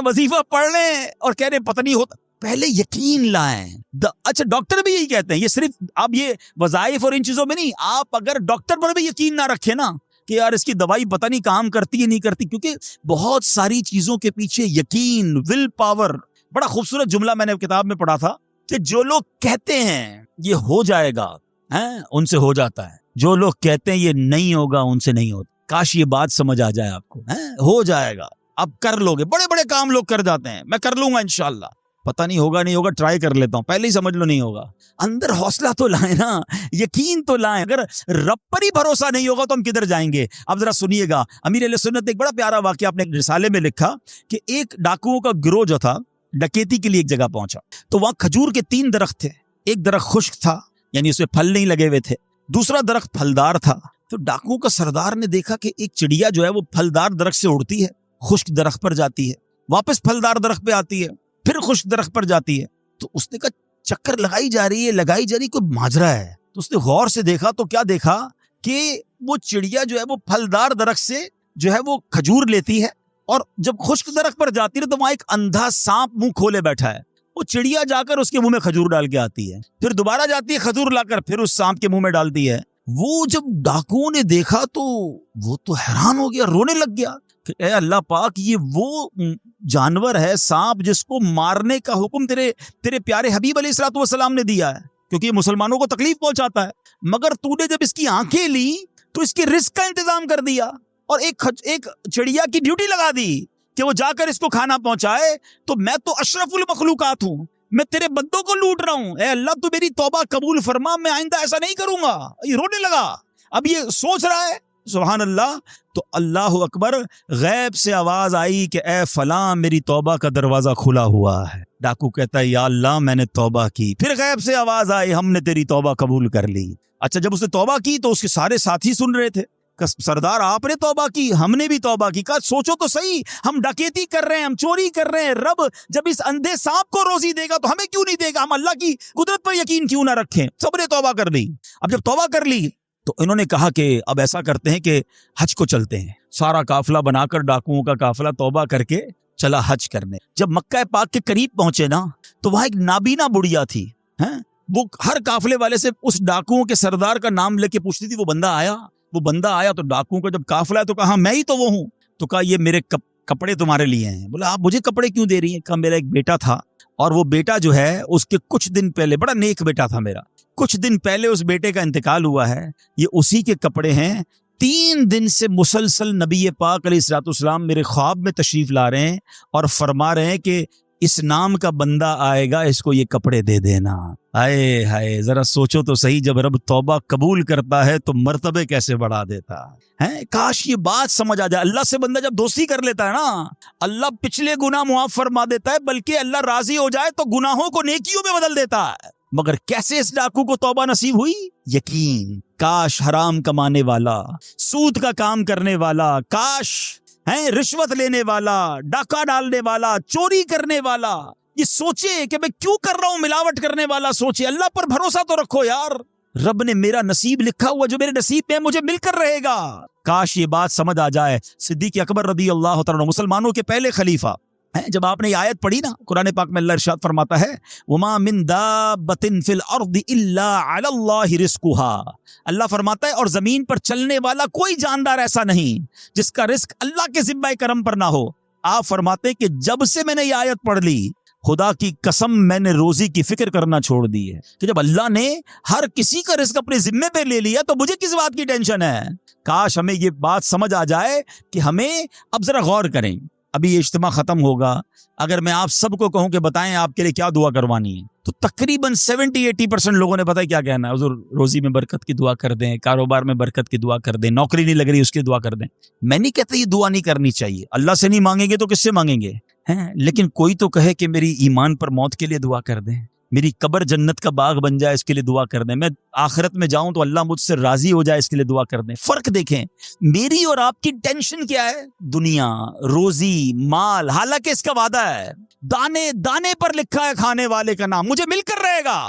वजीफा पढ़ लें और कह रहे पता नहीं होता। पहले यकीन लाएं। अच्छा डॉक्टर भी यही कहते हैं, ये सिर्फ अब ये वजाइफ और इन चीजों में नहीं, आप अगर डॉक्टर पर भी यकीन ना रखें ना कि यार इसकी दवाई पता नहीं काम करती है नहीं करती, क्योंकि बहुत सारी चीजों के पीछे यकीन, विल पावर। बड़ा खूबसूरत जुमला मैंने किताब में पढ़ा था कि जो लोग कहते हैं ये हो जाएगा उनसे हो जाता है, जो लोग कहते हैं ये नहीं होगा उनसे नहीं होता। काश ये बात समझ आ जाए आपको, हो जाएगा, अब कर लोगे। बड़े बड़े काम लोग कर जाते हैं, मैं कर लूंगा इंशाल्लाह, पता नहीं होगा नहीं होगा, ट्राई कर लेता हूं, पहले ही समझ लो नहीं होगा। अंदर हौसला तो लाए ना, यकीन तो लाए। अगर रब पर ही भरोसा नहीं होगा तो हम किधर जाएंगे? अब जरा सुनिएगा, अमीर अहले सुन्नत एक बड़ा प्यारा वाकया अपने रिसाले में लिखा कि एक डाकुओं का गिरोह जो था डकैती के लिए एक जगह पहुंचा, तो वहां खजूर के 3 दरख्त थे। एक दरख्त खुश्क था, यानी उसमें फल नहीं लगे हुए थे, दूसरा दरख्त फलदार था। तो डाकुओं का सरदार ने देखा कि एक चिड़िया जो है वो फलदार दरख्त से उड़ती है, खुश्क दरख्त पर जाती है, वापस फलदार दरख्त पे आती है, फिर खुश्क दरख्त पर जाती है। तो उसने कहा चक्कर लगाई जा रही है, कोई माजरा है। तो उसने गौर से देखा तो क्या देखा कि वो चिड़िया जो है वो फलदार दरख्त से जो है वो खजूर लेती है, और जब खुश्क दरख्त पर जाती है तो वहां एक अंधा सांप मुंह खोले बैठा है। वो चिड़िया जाकर उसके मुंह में खजूर डाल के आती है, फिर दोबारा जाती है खजूर लाकर फिर उस सांप के मुंह में डालती है। वो जब डाकुओं ने देखा तो वो तो हैरान हो गया, रोने लग गया कि ए अल्लाह पाक, ये वो जानवर है सांप जिसको मारने का हुक्म तेरे प्यारे हबीब अलैहिस्सलाम ने दिया है, क्योंकि ये मुसलमानों को तकलीफ पहुंचाता है। मगर तूने जब इसकी आंखें ली तो इसके रिस्क का इंतजाम कर दिया और एक चिड़िया की ड्यूटी लगा दी कि वो जाकर इसको खाना पहुंचाए। तो मैं तो अशरफुल मखलूकात हूं, मैं तेरे बंदों को लूट रहा हूं, ए अल्लाह तू मेरी तौबा कबूल फरमा, मैं आइंदा ऐसा नहीं करूंगा। ये रोने लगा, अब ये सोच रहा है सुभान अल्लाह। तो अल्लाह अकबर, गैब से आवाज आई कि ए फलां मेरी तौबा का दरवाजा खुला हुआ है। डाकू कहता है या अल्लाह मैंने तौबा की। फिर गैब से आवाज आई हमने तेरी तौबा कबूल कर ली। अच्छा जब उसने तौबा की तो उसके सारे साथी सुन रहे थे, सरदार आपने तौबा की, हमने भी तौबा की। कहा सोचो तो सही, हम डकैती कर रहे हैं, हम चोरी कर रहे हैं, रब जब इस अंधे सांप को रोजी देगा तो हमें क्यों नहीं देगा? हम अल्लाह की कुदरत पर यकीन क्यों ना रखें? सबने तौबा कर ली। अब जब तौबा कर ली तो इन्होंने कहा कि अब ऐसा करते हैं कि हज को चलते हैं। सारा काफिला बनाकर डाकुओं का काफिला तौबा करके चला हज करने। जब मक्का पाक के करीब पहुंचे ना तो वहां एक नाबीना बुढ़िया थी, वो हर काफिले वाले से उस डाकुओं के सरदार का नाम लेके पूछती थी। वो बंदा आया तो डाकुओं का जब काफिला है तो कहा मैं ही तो वो हूँ। तो कहा ये मेरे कपड़े तुम्हारे लिए हैं। बोला आप मुझे कपड़े क्यों दे रही हैं? कहा मेरा एक बेटा था और वो बेटा जो है उसके कुछ दिन पहले, बड़ा नेक बेटा था मेरा, कुछ दिन पहले उस बेटे का इंतकाल हुआ है, ये उसी के कपड़े हैं। 3 दिन से मुसलसल नबी पाक अलैहिस्सलाम मेरे ख्वाब में तशरीफ ला रहे हैं और फरमा रहे हैं कि इस नाम का बंदा आएगा, इसको ये कपड़े दे देना। आए हाय, जरा सोचो तो सही, जब रब तौबा कबूल करता है तो मर्तबे कैसे बढ़ा देता है। काश ये बात समझ आ जाए। अल्लाह से बंदा जब दोस्ती कर लेता है ना, अल्लाह पिछले गुनाह मुआफ फरमा देता है, बल्कि अल्लाह राजी हो जाए तो गुनाहों को नेकियों में बदल देता है। मगर कैसे इस डाकू को तौबा नसीब हुई? यकीन। काश हराम कमाने वाला, सूद का काम करने वाला, काश रिश्वत लेने वाला, डाका डालने वाला, चोरी करने वाला ये सोचे कि मैं क्यों कर रहा हूं, मिलावट करने वाला सोचे। अल्लाह पर भरोसा तो रखो यार, रब ने मेरा नसीब लिखा हुआ, जो मेरे नसीब में है मुझे मिलकर रहेगा। काश ये बात समझ आ जाए। सिद्दीक अकबर रदी अल्लाह तआला अन्हु, मुसलमानों के पहले खलीफा है। जब आपने ये आयत पढ़ी ना, कुरान पाक में अल्लाह इरशाद फरमाता है, वमा मिन दाब्बतिन फिल अर्दि इल्ला अलल्लाहि रिस्कुहा। अल्लाह फरमाता है और जमीन पर चलने वाला कोई जानदार ऐसा नहीं जिसका रिस्क अल्लाह के जिम्मे करम पर ना हो। आप फरमाते कि जब से मैंने ये आयत पढ़ ली, खुदा की कसम मैंने रोजी की फिक्र करना छोड़ दी है कि जब अल्लाह ने हर किसी का रिस्क अपने जिम्मे पे ले लिया तो मुझे किस बात की टेंशन है। काश हमें ये बात समझ आ जाए कि हमें अब जरा गौर करें। अभी ये इज्तिमा खत्म होगा, अगर मैं आप सबको कहूं कि बताएं आपके लिए क्या दुआ करवानी है, तो तकरीबन 70-80% लोगों ने पता है क्या कहना है, हुजूर रोजी में बरकत की दुआ कर दें, कारोबार में बरकत की दुआ कर दें, नौकरी नहीं लग रही उसकी दुआ कर दें। मैं नहीं कहता ये दुआ नहीं करनी चाहिए, अल्लाह से नहीं मांगेंगे तो किससे मांगेंगे हैं। लेकिन कोई तो कहे कि मेरी ईमान पर मौत के लिए दुआ कर दें, मेरी कब्र जन्नत का बाग बन जाए इसके लिए दुआ कर दें, मैं आखिरत में जाऊं तो अल्लाह मुझसे राजी हो जाए इसके लिए दुआ कर दें। फर्क देखें, मेरी और आपकी टेंशन क्या है? दुनिया, रोजी, माल। हालांकि इसका वादा है, दाने दाने पर लिखा है खाने वाले का नाम, मुझे मिलकर रहेगा।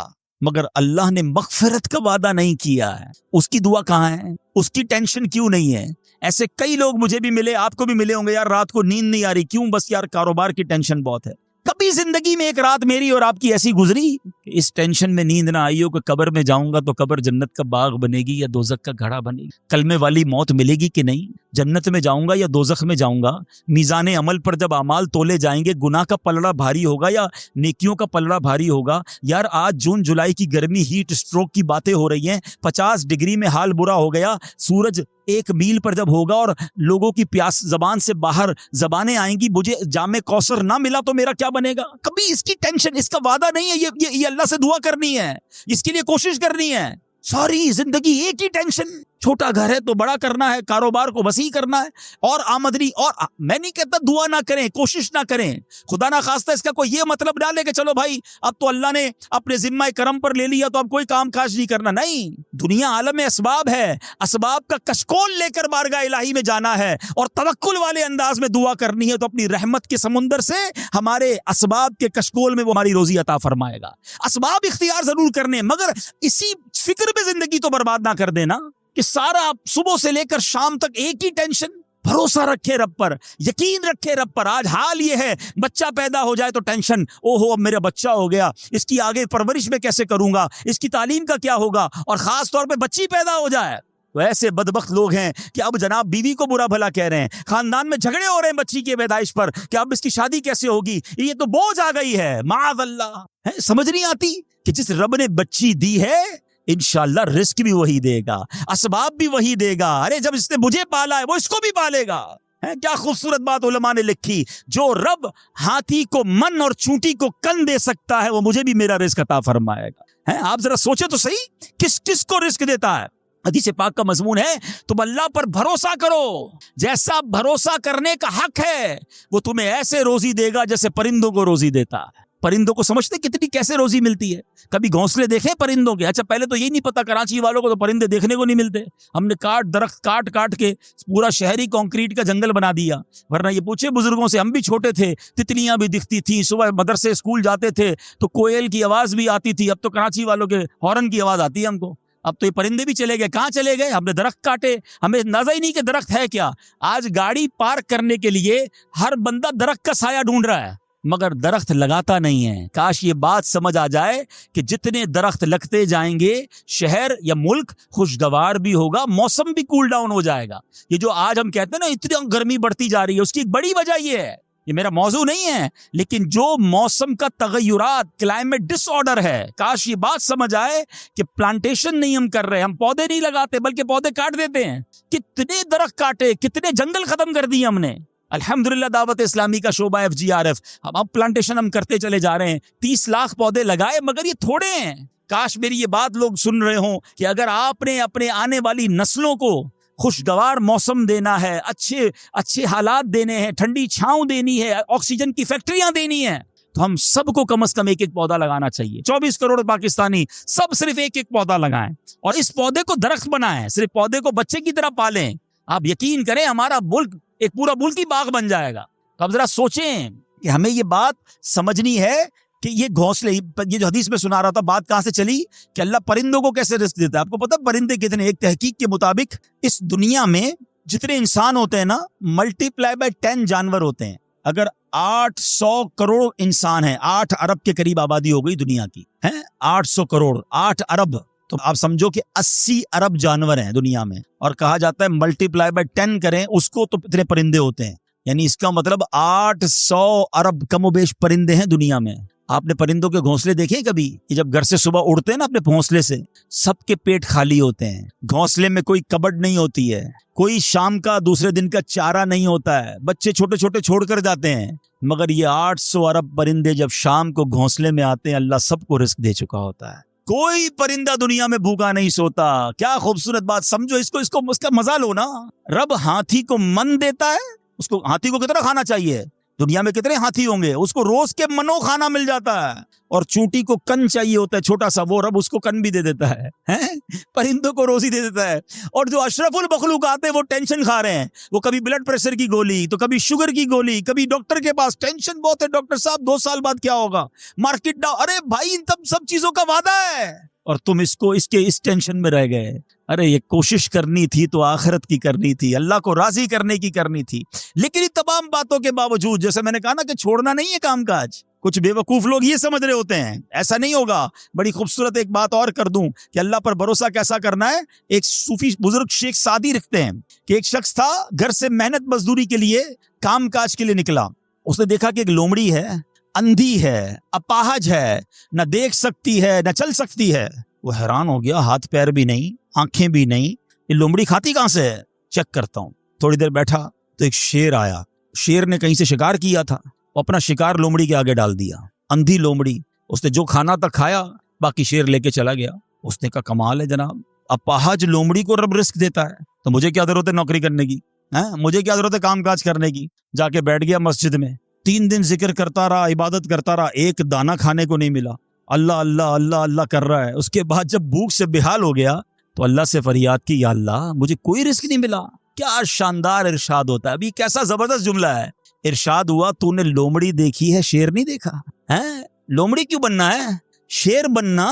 मगर अल्लाह ने मगफिरत का वादा नहीं किया है। उसकी दुआ कहाँ है? उसकी टेंशन क्यों नहीं है? ऐसे कई लोग मुझे भी मिले, आपको भी मिले होंगे, यार रात को नींद नहीं आ रही, क्यों? बस यार कारोबार की टेंशन बहुत है। कभी जिंदगी में एक रात मेरी और आपकी ऐसी गुजरी इस टेंशन में नींद ना आई हो कि कब्र में जाऊंगा तो कब्र जन्नत का बाग बनेगी या दोजख का घड़ा बनेगी, कलमे वाली मौत मिलेगी कि नहीं, जन्नत में जाऊंगा या दोजख में जाऊंगा, मीज़ाने अमल पर जब अमाल तोले जाएंगे गुनाह का पलड़ा भारी होगा या नेकियों का पलड़ा भारी होगा। यार आज जून जुलाई की गर्मी, हीट स्ट्रोक की बातें हो रही हैं, 50 डिग्री में हाल बुरा हो गया। सूरज 1 मील पर जब होगा और लोगों की प्यास जबान से बाहर जबानें आएंगी, मुझे जामे कौसर ना मिला तो मेरा क्या बनेगा? कभी इसकी टेंशन, इसका वादा नहीं है। ये अल्लाह से दुआ करनी है, इसके लिए कोशिश करनी है। सारी जिंदगी एक ही टेंशन, छोटा घर है तो बड़ा करना है, कारोबार को वसी करना है और आमदनी। और मैं नहीं कहता दुआ ना करें, कोशिश ना करें, खुदा ना खास्ता इसका कोई ये मतलब ना ले कि चलो भाई अब तो अल्लाह ने अपने जिम्मा करम पर ले लिया तो अब कोई काम काज नहीं करना। नहीं, दुनिया आलम में असबाब है, असबाब का कशकोल लेकर बारगाह इलाही में जाना है और तवक्कुल वाले अंदाज में दुआ करनी है तो अपनी रहमत के समुंदर से हमारे असबाब के कशकोल में वो हमारी रोजी अता फरमाएगा। असबाब इख्तियार जरूर करने, मगर इसी फिक्र में जिंदगी तो बर्बाद ना कर देना कि सारा सुबह से लेकर शाम तक एक ही टेंशन। भरोसा रखे रब पर, यकीन रखे रब पर। आज हाल ये है, बच्चा पैदा हो जाए तो टेंशन, ओहो अब मेरा बच्चा हो गया, इसकी आगे परवरिश में कैसे करूंगा, इसकी तालीम का क्या होगा, और खास तौर पे बच्ची पैदा हो जाए तो ऐसे बदबख्त लोग हैं कि अब जनाब बीवी को बुरा भला कह रहे हैं, खानदान में झगड़े हो रहे हैं बच्ची की पैदाइश पर कि अब इसकी शादी कैसे होगी, ये तो बोझ आ गई है। माअल्लाह है, समझ नहीं आती कि जिस रब ने बच्ची दी है इंशाअल्लाह रिस्क भी वही देगा, असबाब भी वही देगा। अरे जब इसने मुझे पाला है वो इसको भी पालेगा। है क्या खूबसूरत बात उलमा ने लिखी, जो रब हाथी को मन और चूंटी को कन दे सकता है वो मुझे भी मेरा रिस्क अता फरमाएगा। है, आप जरा सोचे तो सही, किस किस को रिस्क देता है। हदीस पाक का मजमून है, तुम अल्लाह पर भरोसा करो, जैसा भरोसा करने का हक है वो तुम्हें ऐसे रोजी देगा जैसे परिंदों को रोजी देता है। परिंदों को समझते कितनी कैसे रोजी मिलती है? कभी घोंसले देखे परिंदों के? अच्छा पहले तो यही नहीं पता, कराची वालों को तो परिंदे देखने को नहीं मिलते। हमने दरख्त काट काट के पूरा शहरी कंक्रीट का जंगल बना दिया। वरना ये पूछे बुजुर्गों से, हम भी छोटे थे तितलियां भी दिखती थी, सुबह मदरसे स्कूल जाते थे तो कोयल की आवाज भी आती थी। अब तो कराची वालों के हॉर्न की आवाज आती है हमको। अब तो ये परिंदे भी चले गए। कहाँ चले गए? हमने दरख्त काटे, हमें अंदाजा ही नहीं कि दरख्त है क्या। आज गाड़ी पार्क करने के लिए हर बंदा दरख्त का साया ढूंढ रहा है मगर दरख्त लगाता नहीं है। काश ये बात समझ आ जाए कि जितने दरख्त लगते जाएंगे शहर या मुल्क खुशगवार भी होगा, मौसम भी कूल डाउन हो जाएगा। ये जो आज हम कहते हैं ना इतनी गर्मी बढ़ती जा रही है, उसकी एक बड़ी वजह ये है ये मेरा मौजू नहीं है, लेकिन जो मौसम का तगय्युरात, क्लाइमेट डिसऑर्डर है, काश ये बात समझ आए कि प्लांटेशन नहीं हम कर रहे, हम पौधे नहीं लगाते बल्कि पौधे काट देते हैं। कितने दरख्त काटे, कितने जंगल खत्म कर दिए हमने। अल्हम्दुलिल्लाह दावत इस्लामी का शोबा FGRF, अब प्लांटेशन हम करते चले जा रहे हैं। 30 लाख पौधे लगाए, मगर ये थोड़े हैं। काश मेरी ये बात लोग सुन रहे हों कि अगर आपने अपने आने वाली नस्लों को खुशगवार मौसम देना है, अच्छे अच्छे हालात देने हैं, ठंडी छांव देनी है, ऑक्सीजन की फैक्ट्रियां देनी है, तो हम सबको कम से कम एक एक पौधा लगाना चाहिए। 24 करोड़ पाकिस्तानी सब सिर्फ एक एक पौधा लगाएं और इस पौधे को दरख्त बनाएं, सिर्फ पौधे को बच्चे की तरह पालें। आप यकीन करें हमारा मुल्क एक पूरा मुल्क ही बाग बन जाएगा। तो अब जरा सोचें कि हमें ये बात समझनी है कि ये घोंसले, ये जो हदीस में सुना रहा था, बात कहां से चली कि अल्लाह परिंदों को कैसे रिस्क देता है। आपको पता परिंदे कितने, एक तहकीक के मुताबिक इस दुनिया में जितने इंसान होते हैं ना, मल्टीप्लाई बाय 10 जानवर होते हैं। अगर 800 करोड़ इंसान है, 8 अरब के करीब आबादी हो गई दुनिया की, है 800 करोड़, 8 अरब, तो आप समझो कि 80 अरब जानवर हैं दुनिया में। और कहा जाता है मल्टीप्लाई बाय 10 करें उसको तो इतने परिंदे होते हैं। यानी इसका मतलब 800 अरब कमोबेश परिंदे हैं दुनिया में। आपने परिंदों के घोंसले देखे कभी? ये जब घर से सुबह उड़ते हैं ना अपने घोंसले से, सबके पेट खाली होते हैं। घोंसले में कोई कबड नहीं होती है, कोई शाम का दूसरे दिन का चारा नहीं होता है, बच्चे छोटे छोटे छोड़कर जाते हैं। मगर ये 800 अरब परिंदे जब शाम को घोंसले में आते हैं, अल्लाह सबको रिस्क दे चुका होता है। कोई परिंदा दुनिया में भूखा नहीं सोता। क्या खूबसूरत बात, समझो इसको, उसका मजा लो ना। रब हाथी को मन देता है, उसको हाथी को कितना खाना चाहिए, दुनिया में कितने हाथी होंगे, उसको रोज के मनो खाना मिल जाता है। और चूंटी को कन चाहिए होता है छोटा सा, वो रब उसको कन भी दे देता है, हैं? परिंदों को रोज ही दे देता है। और जो अशरफुल मखलूकात है वो टेंशन खा रहे हैं, वो कभी ब्लड प्रेशर की गोली, तो कभी शुगर की गोली, कभी डॉक्टर के पास, टेंशन बहुत है डॉक्टर साहब 2 साल बाद क्या होगा, मार्केट डाउन। अरे भाई इन सब चीजों का वादा है और तुम इस टेंशन में रह गए। अरे ये कोशिश करनी थी तो आखिरत की करनी थी, अल्लाह को राजी करने की करनी थी। लेकिन इन तमाम बातों के बावजूद, जैसे मैंने कहा ना कि छोड़ना नहीं है कामकाज। कुछ बेवकूफ लोग ये समझ रहे होते हैं ऐसा नहीं होगा। बड़ी खूबसूरत एक बात और कर दूं कि अल्लाह पर भरोसा कैसा करना है। एक सूफी बुजुर्ग शेख सादी लिखते हैं कि एक शख्स था, घर से मेहनत मजदूरी के लिए, कामकाज के लिए निकला। उसने देखा कि एक लोमड़ी है, अंधी है, अपाहज है, न देख सकती है न चल सकती है। वो हैरान हो गया, हाथ पैर भी नहीं, आंखें भी नहीं, ये लोमड़ी खाती कहां से है, चेक करता हूं। थोड़ी देर बैठा तो एक शेर आया। शेर ने कहीं से शिकार किया था, वो अपना शिकार लोमड़ी के आगे डाल दिया। अंधी लोमड़ी, उसने जो खाना था खाया, बाकी शेर लेके चला गया। उसने कहा कमाल है जनाब, अपाहज लोमड़ी को रब रिस्क देता है, तो मुझे क्या जरूरत है नौकरी करने की, है मुझे क्या जरूरत है कामकाज करने की। जाके बैठ गया मस्जिद में, 3 दिन जिक्र करता रहा, इबादत करता रहा, एक दाना खाने को नहीं मिला। अल्लाह अल्लाह अल्लाह अल्लाह कर रहा है। उसके बाद जब भूख से बेहाल हो गया तो अल्लाह से फरियाद की, या अल्लाह मुझे कोई रिस्क नहीं मिला। क्या शानदार इरशाद होता है। अभी कैसा जबरदस्त जुमला है। इरशाद हुआ, तूने लोमड़ी देखी है, शेर नहीं देखा है। लोमड़ी क्यों बनना है, शेर बनना।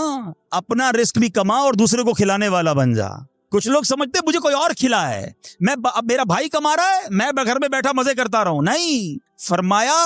अपना रिस्क भी कमा और दूसरे को खिलाने वाला बन जा। कुछ लोग समझते मुझे कोई और खिला है, अब मेरा भाई कमा रहा है, मैं घर में बैठा मजे करता रहूं। नहीं, फरमाया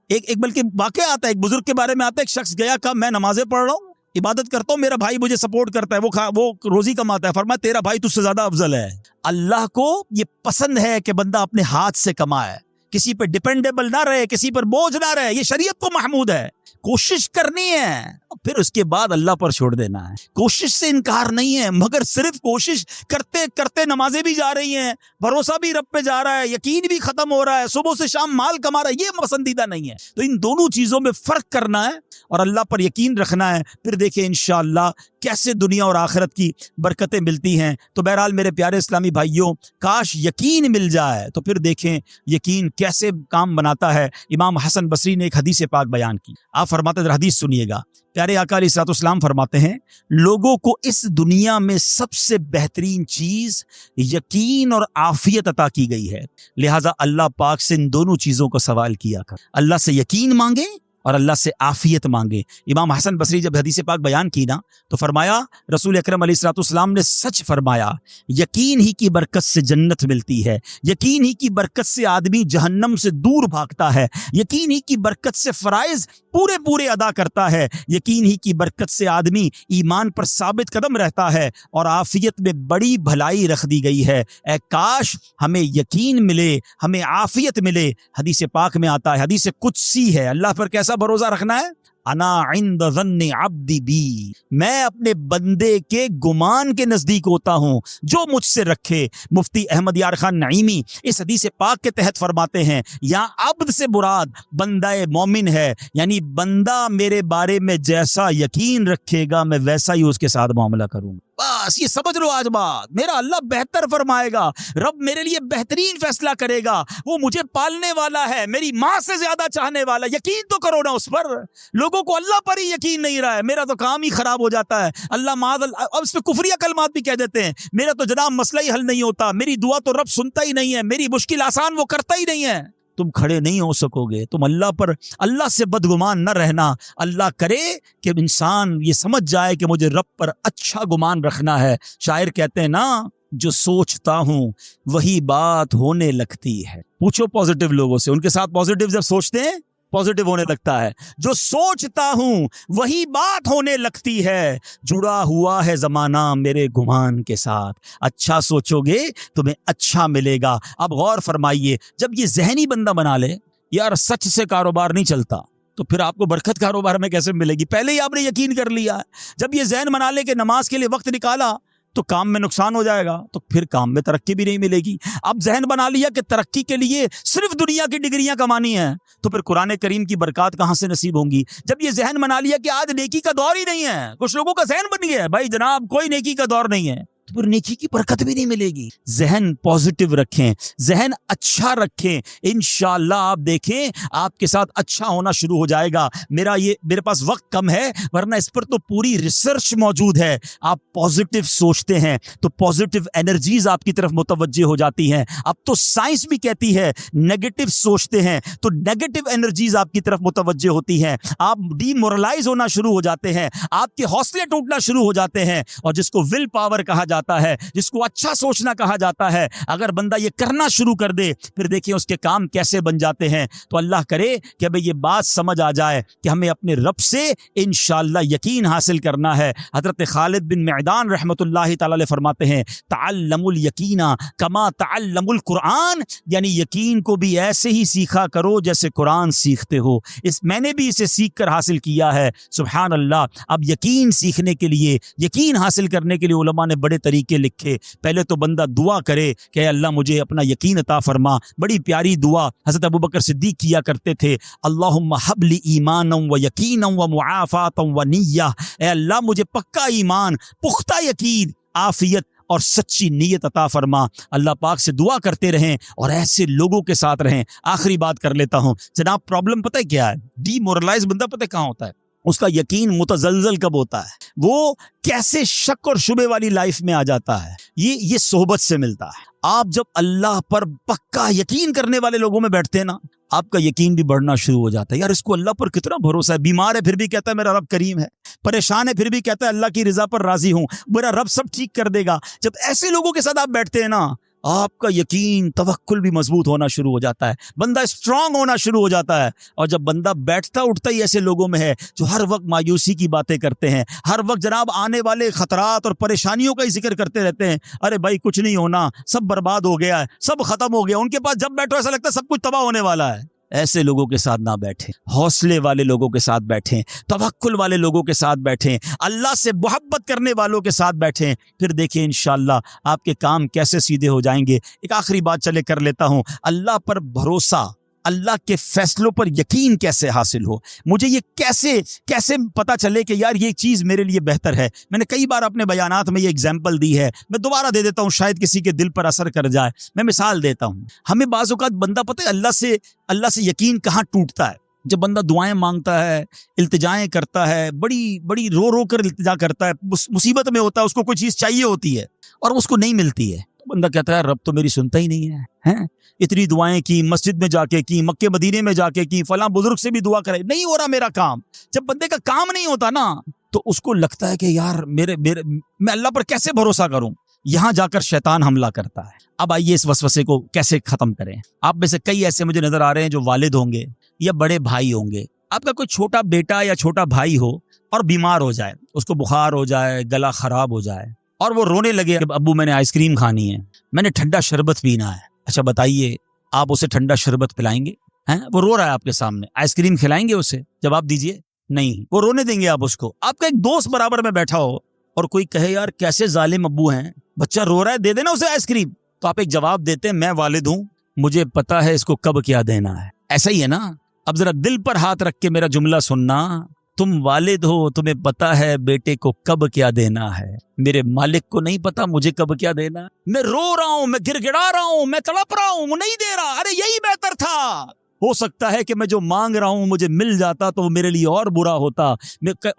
एक बल्कि वाकया आता है, एक बुजुर्ग के बारे में आता है। एक शख्स गया, कहा मैं नमाजें पढ़ रहा हूँ, इबादत करता हूँ, मेरा भाई मुझे सपोर्ट करता है, वो रोजी कमाता है। फरमाया तेरा भाई तुझसे ज्यादा अफजल है। अल्लाह को ये पसंद है कि बंदा अपने हाथ से कमाए, किसी पर डिपेंडेबल ना रहे, किसी पर बोझ ना रहे। ये शरीयत को महमूद है। कोशिश करनी है, फिर उसके बाद अल्लाह पर छोड़ देना है। कोशिश से इनकार नहीं है, मगर सिर्फ कोशिश करते करते नमाजें भी जा रही हैं, भरोसा भी रब पे जा रहा है, यकीन भी खत्म हो रहा है, सुबह से शाम माल कमा रहा है, ये पसंदीदा नहीं है। तो इन दोनों चीजों में फर्क करना है और अल्लाह पर यकीन रखना है। फिर देखिए इंशाअल्लाह कैसे दुनिया और आखिरत की बरकतें मिलती हैं। तो बहरहाल मेरे प्यारे इस्लामी भाइयों, काश यकीन मिल जाए तो फिर देखें यकीन कैसे काम बनाता है। इमाम हसन बसरी ने एक हदीस पाक बयान की। आप फरमाते हैं, हदीस सुनिएगा। प्यारे आका अलैहिस्सलाम फरमाते हैं, लोगों को इस दुनिया में सबसे बेहतरीन चीज यकीन और आफियत अता की गई है। लिहाजा अल्लाह पाक से इन दोनों चीजों का सवाल किया कर। अल्लाह से यकीन मांगे और अल्लाह से आफियत मांगे। इमाम हसन बसरी जब हदीस पाक बयान की ना तो फरमाया, रसूल अकरम अलैहिस्सलाम ने सच फरमाया, यकीन ही की बरकत से जन्नत मिलती है, यकीन ही की बरकत से आदमी जहन्नम से दूर भागता है, यकीन ही की बरकत से फराइज पूरे पूरे अदा करता है, यकीन ही की बरकत से आदमी ईमान पर साबित कदम रहता है और आफियत में बड़ी भलाई रख दी गई है। ए काश हमें यकीन मिले, हमें आफियत मिले। हदीस पाक में आता है, हदीस कुदसी है, अल्लाह पर कैसा भरोसा रखना है, अना इंद ज़न्नि अब्दी बी, मैं अपने बंदे के गुमान के नजदीक होता हूं जो मुझसे रखे। मुफ्ती अहमद यार खान नईमी इस हदीस पाक के तहत फरमाते हैं, यहाँ अब्द से मुराद बंदा मोमिन है, यानी बंदा मेरे बारे में जैसा यकीन रखेगा मैं वैसा ही उसके साथ मामला करूंगा। बस ये समझ लो आज बात, मेरा अल्लाह बेहतर फरमाएगा, रब मेरे लिए बेहतरीन फैसला करेगा, वो मुझे पालने वाला है, मेरी माँ से ज्यादा चाहने वाला। यकीन तो करो ना उस पर। लोगों को अल्लाह पर ही यकीन नहीं रहा है, मेरा तो काम ही खराब हो जाता है, अल्लाह मादल, अब इस पे कुफरिया कलमात भी कह देते हैं, मेरा तो जनाब मसला ही हल नहीं होता, मेरी दुआ तो रब सुनता ही नहीं है, मेरी मुश्किल आसान वो करता ही नहीं है। तुम खड़े नहीं हो सकोगे, तुम अल्लाह पर, अल्लाह से बदगुमान न रहना। अल्लाह करे कि इंसान ये समझ जाए कि मुझे रब पर अच्छा गुमान रखना है। शायर कहते हैं ना, जो सोचता हूं वही बात होने लगती है। पूछो पॉजिटिव लोगों से, उनके साथ पॉजिटिव जब सोचते हैं पॉजिटिव होने लगता है। जो सोचता हूं वही बात होने लगती है, जुड़ा हुआ है जमाना मेरे गुमान के साथ। अच्छा सोचोगे तुम्हें अच्छा मिलेगा। अब गौर फरमाइए, जब ये जहनी बंदा बना ले, यार सच से कारोबार नहीं चलता, तो फिर आपको बरकत कारोबार में कैसे मिलेगी? पहले ही आपने यकीन कर लिया। जब ये जहन बना ले कि नमाज के लिए वक्त निकाला तो काम में नुकसान हो जाएगा, तो फिर काम में तरक्की भी नहीं मिलेगी। अब जहन बना लिया कि तरक्की के लिए सिर्फ दुनिया की डिग्रियां कमानी है, तो फिर कुरान करीम की बरकत कहां से नसीब होंगी? जब ये जहन बना लिया कि आज नेकी का दौर ही नहीं है, कुछ लोगों का जहन बन गया है भाई जनाब कोई नेकी का दौर नहीं है, तो फिर नेकी की बरकत भी नहीं मिलेगी। जहन पॉजिटिव रखें, जहन अच्छा रखें, इंशाअल्लाह आप देखें आपके साथ अच्छा होना शुरू हो जाएगा। मेरे पास वक्त कम है, वरना इस पर तो पूरी रिसर्च मौजूद है। आप पॉजिटिव सोचते हैं तो पॉजिटिव एनर्जीज आपकी तरफ मुतवज्जे हो जाती हैं। अब तो साइंस भी कहती है नेगेटिव सोचते हैं तो नेगेटिव एनर्जीज आपकी तरफ मुतवज्जे होती हैं, आप डीमोरलाइज होना शुरू हो जाते हैं, आपके हौसले टूटना शुरू हो जाते हैं। और जिसको विल पावर कहा जाता है, जिसको अच्छा सोचना कहा जाता है, अगर बंदा ये करना शुरू कर दे फिर देखिए उसके काम कैसे बन जाते हैं। तो अल्लाह करे कि भाई ये बात समझ आ जाए कि हमें अपने रब से इंशाअल्लाह यकीन हासिल करना है। हजरत खालिद बिन मैदान रहमतुल्लाहि तआला अलैह फरमाते हैं, तअल्लमुल यकीना कमा तअल्लमुल कुरान, यानी यकीन को भी ऐसे ही सीखा करो जैसे कुरान सीखते हो। मैंने भी इसे सीख कर हासिल किया है। सुभान अल्लाह। अब यकीन सीखने के लिए, यकीन हासिल करने के लिए उलमा ने बड़े तरीके लिखे। पहले तो बंदा दुआ करे कि अल्लाह मुझे अपना यकीन अता फरमा। बड़ी प्यारी दुआ हज़रत अबू बकर सिद्दीक किया करते थे, अल्लाहुम्मा हबली ईमानम व यकीनम व मुआफ़ातम व निय्या, ए अल्लाह मुझे पक्का ईमान, पुख्ता यकीन, आफियत और सच्ची नीयत अता फरमा। अल्लाह पाक से दुआ करते रहें और ऐसे लोगों के साथ रहें। आखिरी बात कर लेता हूं जनाब, प्रॉब्लम पता है क्या है? डीमोरलाइज बंदा पता है कहाँ होता है? उसका यकीन मुतजलजल कब होता है? वो कैसे शक और शुबे वाली लाइफ में आ जाता है? ये सोहबत से मिलता है। आप जब अल्लाह पर पक्का यकीन करने वाले लोगों में बैठते हैं ना, आपका यकीन भी बढ़ना शुरू हो जाता है। यार इसको अल्लाह पर कितना भरोसा है, बीमार है फिर भी कहता है मेरा रब करीम है, परेशान है फिर भी कहता है अल्लाह की रजा पर राजी हूं, मेरा रब सब ठीक कर देगा। जब ऐसे लोगों के साथ आप बैठते हैं ना, आपका यकीन तवक्कुल भी मजबूत होना शुरू हो जाता है, बंदा स्ट्रांग होना शुरू हो जाता है। और जब बंदा बैठता उठता ही ऐसे लोगों में है जो हर वक्त मायूसी की बातें करते हैं, हर वक्त जनाब आने वाले खतरात और परेशानियों का ही जिक्र करते रहते हैं, अरे भाई कुछ नहीं होना, सब बर्बाद हो गया है, सब खत्म हो गया, उनके पास जब बैठो ऐसा लगता है सब कुछ तबाह होने वाला है। ऐसे लोगों के साथ ना बैठें, हौसले वाले लोगों के साथ बैठें, तवक्कुल वाले लोगों के साथ बैठें, अल्लाह से मोहब्बत करने वालों के साथ बैठें। फिर देखिए इंशाअल्लाह आपके काम कैसे सीधे हो जाएंगे। एक आखिरी बात चले कर लेता हूं, अल्लाह पर भरोसा, अल्लाह के फैसलों पर यकीन कैसे हासिल हो? मुझे ये कैसे पता चले कि यार ये चीज़ मेरे लिए बेहतर है? मैंने कई बार अपने बयानात में ये एग्जाम्पल दी है, मैं दोबारा दे देता हूँ, शायद किसी के दिल पर असर कर जाए। मैं मिसाल देता हूँ। हमें बाज़ औक़ात बंदा पता है अल्लाह से यकीन कहाँ टूटता है? जब बंदा दुआएं मांगता है, इल्तिजाएं करता है, बड़ी बड़ी रो रो कर इल्तिजा करता है, मुसीबत में होता है, उसको कोई चीज़ चाहिए होती है और उसको नहीं मिलती है, बंदा कहता है रब तो मेरी सुनता ही नहीं है, हैं? इतनी दुआएं की, मस्जिद में जाके की, मक्के मदीने में जाके की, फलां बुजुर्ग से भी दुआ करे, नहीं हो रहा मेरा काम। जब बंदे का काम नहीं होता ना तो उसको लगता है कि यार मेरे मेरे मैं अल्लाह पर कैसे भरोसा करूं। यहां जाकर शैतान हमला करता है। अब आइए इस वसवसे को कैसे खत्म करें। आप में से कई ऐसे मुझे नजर आ रहे हैं जो वालिद होंगे या बड़े भाई होंगे। आपका कोई छोटा बेटा या छोटा भाई हो और बीमार हो जाए, उसको बुखार हो जाए, गला खराब हो जाए और वो रोने लगे कि अब्बू मैंने आइसक्रीम खानी है, मैंने ठंडा शरबत पीना है। अच्छा बताइए, आप उसे ठंडा शरबत पिलाएंगे? हैं? वो रो रहा है आपके सामने, आइसक्रीम खिलाएंगे उसे? जवाब दीजिए, नहीं। वो रोने देंगे आप उसको? आपका एक दोस्त बराबर में बैठा हो और कोई कहे यार कैसे जालिम अब्बू हैं, बच्चा रो रहा है, दे देना उसे आइसक्रीम। तो आप एक जवाब देते हैं, मैं वालिद हूं, मुझे पता है इसको कब क्या देना है। ऐसा ही है ना? अब जरा दिल पर हाथ रख के मेरा जुमला सुनना। तुम वालिद हो, तुम्हें पता है बेटे को कब क्या देना है। मेरे मालिक को नहीं पता मुझे कब क्या देना। मैं रो रहा हूं, मैं गिड़गिड़ा रहा हूं, मैं तड़प रहा हूं, वो नहीं दे रहा। अरे यही बेहतर था। हो सकता है कि मैं जो मांग रहा हूं मुझे मिल जाता तो वो मेरे लिए और बुरा होता।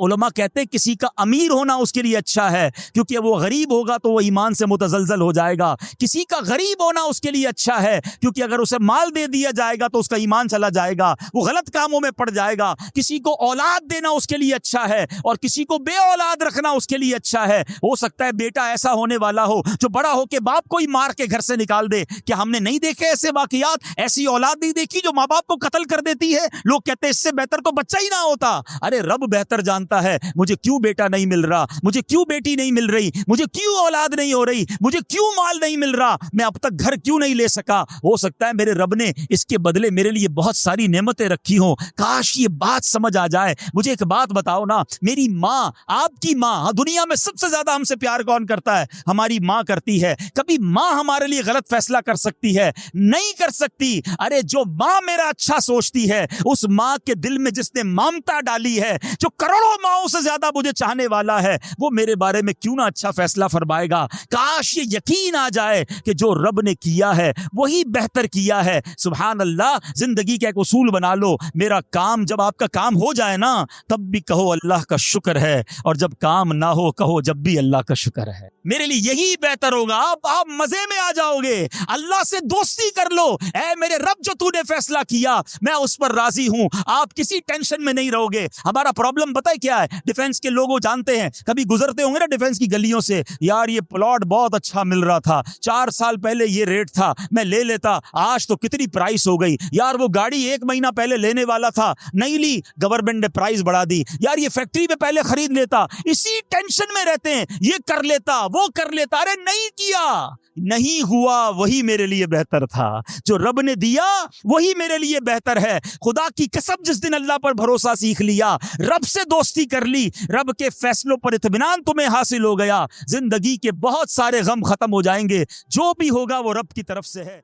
उलमा कहते हैं किसी का अमीर होना उसके लिए अच्छा है, क्योंकि वो गरीब होगा तो वो ईमान से मुतजलजल हो जाएगा। किसी का गरीब होना उसके लिए अच्छा है, क्योंकि अगर उसे माल दे दिया जाएगा तो उसका ईमान चला जाएगा, वो गलत कामों में पड़ जाएगा। किसी को औलाद देना उसके लिए अच्छा है और किसी को बे औलाद रखना उसके लिए अच्छा है। हो सकता है बेटा ऐसा होने वाला हो जो बड़ा होकर बाप को ही मार के घर से निकाल दे। क्या हमने नहीं देखे ऐसे वाकयात? ऐसी औलाद नहीं देखी जो माँ बाप को कत्ल कर देती है? लोग कहते हैं इससे बेहतर तो बच्चा ही ना होता। अरे रब बेहतर जानता है मुझे क्यों बेटा नहीं मिल रहा, मुझे क्यों बेटी नहीं मिल रही, मुझे क्यों औलाद नहीं हो रही, मुझे क्यों माल नहीं मिल रहा, मैं अब तक घर क्यों नहीं ले सका। हो सकता है मेरे रब ने इसके बदले मेरे लिए बहुत सारी नेमतें रखी हो। काश ये बात समझ आ जाए। मुझे एक बात बताओ ना, मेरी माँ, आपकी माँ, दुनिया में सबसे ज्यादा हमसे प्यार कौन करता है? हमारी माँ करती है। कभी माँ हमारे लिए गलत फैसला कर सकती है? नहीं कर सकती। अरे जो माँ मेरा अच्छा सोचती है, उस माँ के दिल में जिसने ममता डाली है, जो करोड़ों माँओं से ज्यादा मुझे चाहने वाला है, वो मेरे बारे में क्यों ना अच्छा फैसला फरमाएगा। काश ये यकीन आ जाए कि जो रब ने किया है वही बेहतर किया है। सुभान अल्लाह। जिंदगी का एक उसूल बना लो, मेरा काम, जब आपका काम हो जाए ना तब भी कहो अल्लाह का शुक्र है, और जब काम ना हो कहो जब भी अल्लाह का शुक्र है। मेरे लिए यही बेहतर होगा। आप मजे में आ जाओगे। अल्लाह से दोस्ती कर लो। ऐ मेरे रब, जो तूने फैसला किया मैं उस पर राजी हूं। आप किसी टेंशन में नहीं रहोगे। हमारा प्रॉब्लम पता है क्या है? डिफेंस के लोगों जानते हैं, कभी गुजरते होंगे ना डिफेंस की गलियों से, यार ये प्लॉट बहुत अच्छा मिल रहा था, 4 साल पहले ये रेट था, मैं ले लेता, आज तो कितनी प्राइस हो गई। यार वो गाड़ी 1 महीना पहले लेने वाला था, नहीं ली, गवर्नमेंट ने प्राइस बढ़ा दी। यार ये फैक्ट्री में पहले खरीद लेता। इसी टेंशन में रहते हैं, ये कर लेता, वो कर लेता। अरे नहीं किया, नहीं हुआ, वही मेरे लिए बेहतर था। जो रब ने दिया वही मेरे लिए बेहतर है। खुदा की कसम, जिस दिन अल्लाह पर भरोसा सीख लिया, रब से दोस्ती कर ली, रब के फैसलों पर इत्मीनान तुम्हें हासिल हो गया, जिंदगी के बहुत सारे गम खत्म हो जाएंगे। जो भी होगा वो रब की तरफ से है।